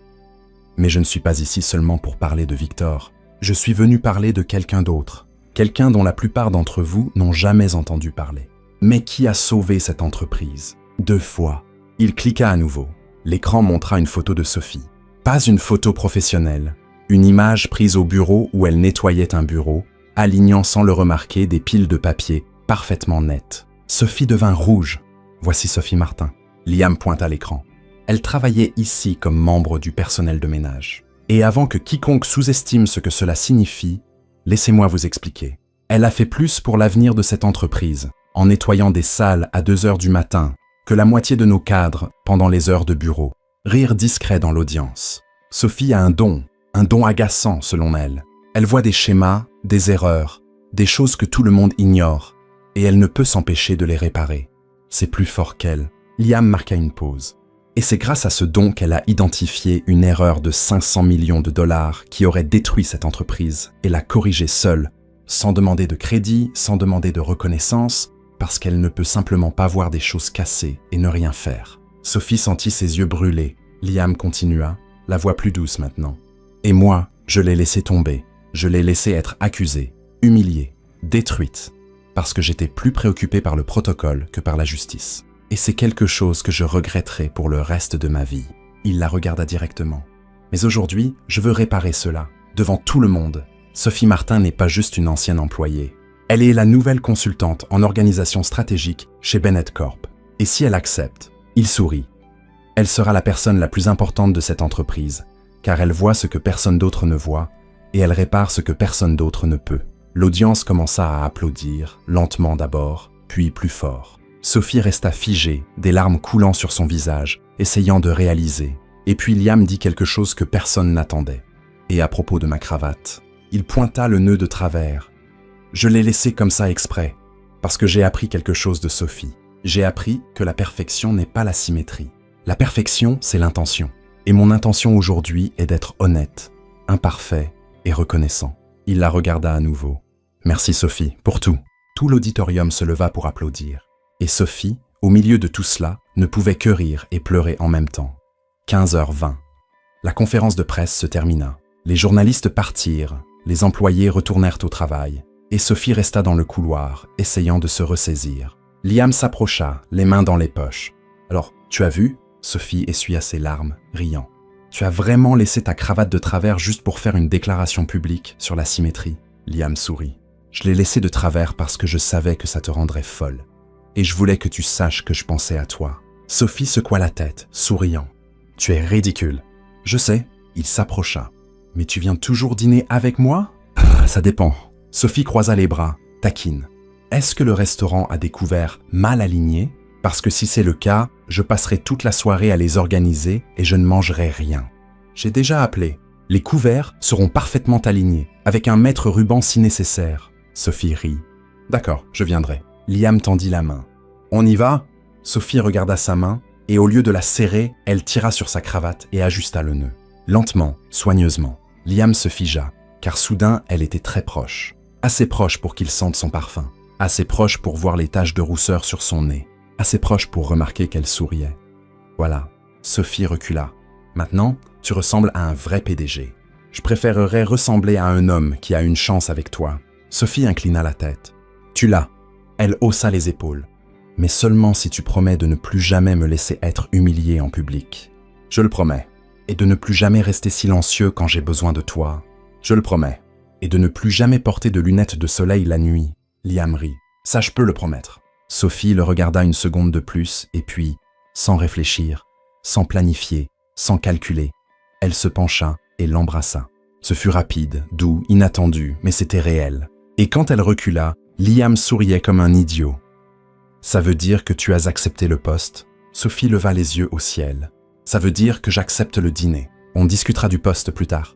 Mais je ne suis pas ici seulement pour parler de Victor. Je suis venu parler de quelqu'un d'autre. Quelqu'un dont la plupart d'entre vous n'ont jamais entendu parler. Mais qui a sauvé cette entreprise 2 fois. Il cliqua à nouveau. L'écran montra une photo de Sophie. Pas une photo professionnelle. Une image prise au bureau où elle nettoyait un bureau, alignant sans le remarquer des piles de papier parfaitement nettes. Sophie devint rouge. Voici Sophie Martin. Liam pointa l'écran. Elle travaillait ici comme membre du personnel de ménage. Et avant que quiconque sous-estime ce que cela signifie, laissez-moi vous expliquer. Elle a fait plus pour l'avenir de cette entreprise, en nettoyant des salles à 2 heures du matin, que la moitié de nos cadres pendant les heures de bureau. Rire discret dans l'audience. Sophie a un don agaçant selon elle. Elle voit des schémas, des erreurs, des choses que tout le monde ignore, et elle ne peut s'empêcher de les réparer. C'est plus fort qu'elle. Liam marqua une pause. Et c'est grâce à ce don qu'elle a identifié une erreur de 500 millions de dollars qui aurait détruit cette entreprise et l'a corrigée seule, sans demander de crédit, sans demander de reconnaissance, parce qu'elle ne peut simplement pas voir des choses cassées et ne rien faire. Sophie sentit ses yeux brûler. Liam continua, la voix plus douce maintenant. Et moi, je l'ai laissée tomber. Je l'ai laissée être accusée, humiliée, détruite, parce que j'étais plus préoccupé par le protocole que par la justice. Et c'est quelque chose que je regretterai pour le reste de ma vie. Il la regarda directement. Mais aujourd'hui, je veux réparer cela, devant tout le monde. Sophie Martin n'est pas juste une ancienne employée. Elle est la nouvelle consultante en organisation stratégique chez Bennett Corp. Et si elle accepte, il sourit. Elle sera la personne la plus importante de cette entreprise, car elle voit ce que personne d'autre ne voit, et elle répare ce que personne d'autre ne peut. L'audience commença à applaudir, lentement d'abord, puis plus fort. Sophie resta figée, des larmes coulant sur son visage, essayant de réaliser. Et puis Liam dit quelque chose que personne n'attendait. Et à propos de ma cravate, il pointa le nœud de travers. Je l'ai laissé comme ça exprès, parce que j'ai appris quelque chose de Sophie. J'ai appris que la perfection n'est pas la symétrie. La perfection, c'est l'intention. Et mon intention aujourd'hui est d'être honnête, imparfait et reconnaissant. Il la regarda à nouveau. Merci Sophie, pour tout. Tout l'auditorium se leva pour applaudir. Et Sophie, au milieu de tout cela, ne pouvait que rire et pleurer en même temps. 15h20. La conférence de presse se termina. Les journalistes partirent, les employés retournèrent au travail, et Sophie resta dans le couloir, essayant de se ressaisir. Liam s'approcha, les mains dans les poches. « Alors, tu as vu ?» Sophie essuya ses larmes, riant. « Tu as vraiment laissé ta cravate de travers juste pour faire une déclaration publique sur la symétrie ?» Liam sourit. « Je l'ai laissé de travers parce que je savais que ça te rendrait folle. Et je voulais que tu saches que je pensais à toi. » Sophie secoua la tête, souriant. « Tu es ridicule. »« Je sais. » Il s'approcha. « Mais tu viens toujours dîner avec moi ?»« Ça dépend. » Sophie croisa les bras, taquine. « Est-ce que le restaurant a des couverts mal alignés ? Parce que si c'est le cas, je passerai toute la soirée à les organiser et je ne mangerai rien. J'ai déjà appelé. Les couverts seront parfaitement alignés, avec un mètre ruban si nécessaire. » Sophie rit. « D'accord, je viendrai. » Liam tendit la main. « On y va ?» Sophie regarda sa main, et au lieu de la serrer, elle tira sur sa cravate et ajusta le nœud. Lentement, soigneusement, Liam se figea, car soudain elle était très proche. Assez proche pour qu'il sente son parfum, assez proche pour voir les taches de rousseur sur son nez, assez proche pour remarquer qu'elle souriait. Voilà, Sophie recula. « Maintenant, tu ressembles à un vrai PDG. Je préférerais ressembler à un homme qui a une chance avec toi. » Sophie inclina la tête. « Tu l'as. » Elle haussa les épaules. « Mais seulement si tu promets de ne plus jamais me laisser être humiliée en public. »« Je le promets. » « Et de ne plus jamais rester silencieux quand j'ai besoin de toi. »« Je le promets. » « Et de ne plus jamais porter de lunettes de soleil la nuit. » Liam rit. « Ça, je peux le promettre. » Sophie le regarda une seconde de plus, et puis, sans réfléchir, sans planifier, sans calculer, elle se pencha et l'embrassa. Ce fut rapide, doux, inattendu, mais c'était réel. Et quand elle recula, Liam souriait comme un idiot. « Ça veut dire que tu as accepté le poste ?» Sophie leva les yeux au ciel. « Ça veut dire que j'accepte le dîner. On discutera du poste plus tard. »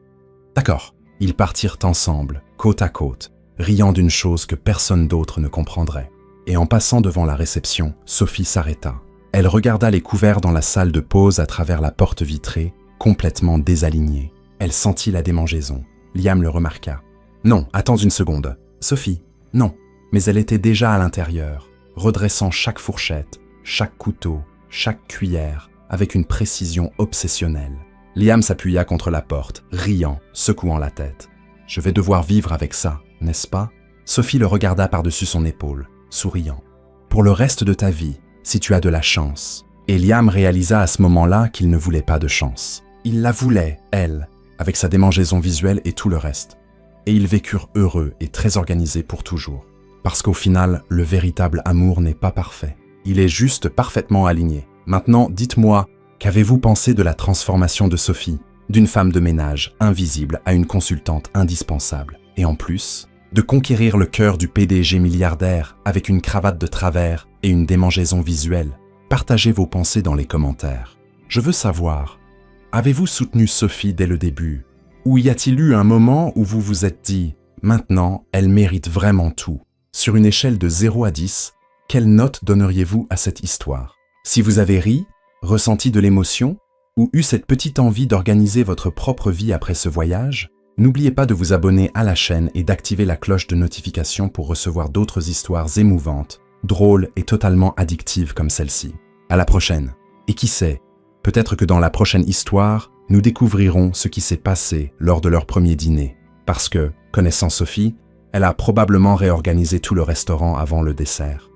« D'accord. » Ils partirent ensemble, côte à côte, riant d'une chose que personne d'autre ne comprendrait. Et en passant devant la réception, Sophie s'arrêta. Elle regarda les couverts dans la salle de pause à travers la porte vitrée, complètement désalignée. Elle sentit la démangeaison. Liam le remarqua. « Non, attends une seconde. Sophie, non. » Mais elle était déjà à l'intérieur, redressant chaque fourchette, chaque couteau, chaque cuillère, avec une précision obsessionnelle. Liam s'appuya contre la porte, riant, secouant la tête. « Je vais devoir vivre avec ça, n'est-ce pas ?» Sophie le regarda par-dessus son épaule, souriant. « Pour le reste de ta vie, si tu as de la chance. » Et Liam réalisa à ce moment-là qu'il ne voulait pas de chance. Il la voulait, elle, avec sa démangeaison visuelle et tout le reste. Et ils vécurent heureux et très organisés pour toujours. Parce qu'au final, le véritable amour n'est pas parfait. Il est juste parfaitement aligné. Maintenant, dites-moi, qu'avez-vous pensé de la transformation de Sophie, d'une femme de ménage invisible à une consultante indispensable, et en plus, de conquérir le cœur du PDG milliardaire avec une cravate de travers et une démangeaison visuelle? Partagez vos pensées dans les commentaires. Je veux savoir, avez-vous soutenu Sophie dès le début? Ou y a-t-il eu un moment où vous vous êtes dit « Maintenant, elle mérite vraiment tout ». Sur une échelle de 0 à 10, quelle note donneriez-vous à cette histoire? Si vous avez ri, ressenti de l'émotion, ou eu cette petite envie d'organiser votre propre vie après ce voyage, n'oubliez pas de vous abonner à la chaîne et d'activer la cloche de notification pour recevoir d'autres histoires émouvantes, drôles et totalement addictives comme celle-ci. À la prochaine. Et qui sait, peut-être que dans la prochaine histoire, nous découvrirons ce qui s'est passé lors de leur premier dîner. Parce que, connaissant Sophie, elle a probablement réorganisé tout le restaurant avant le dessert.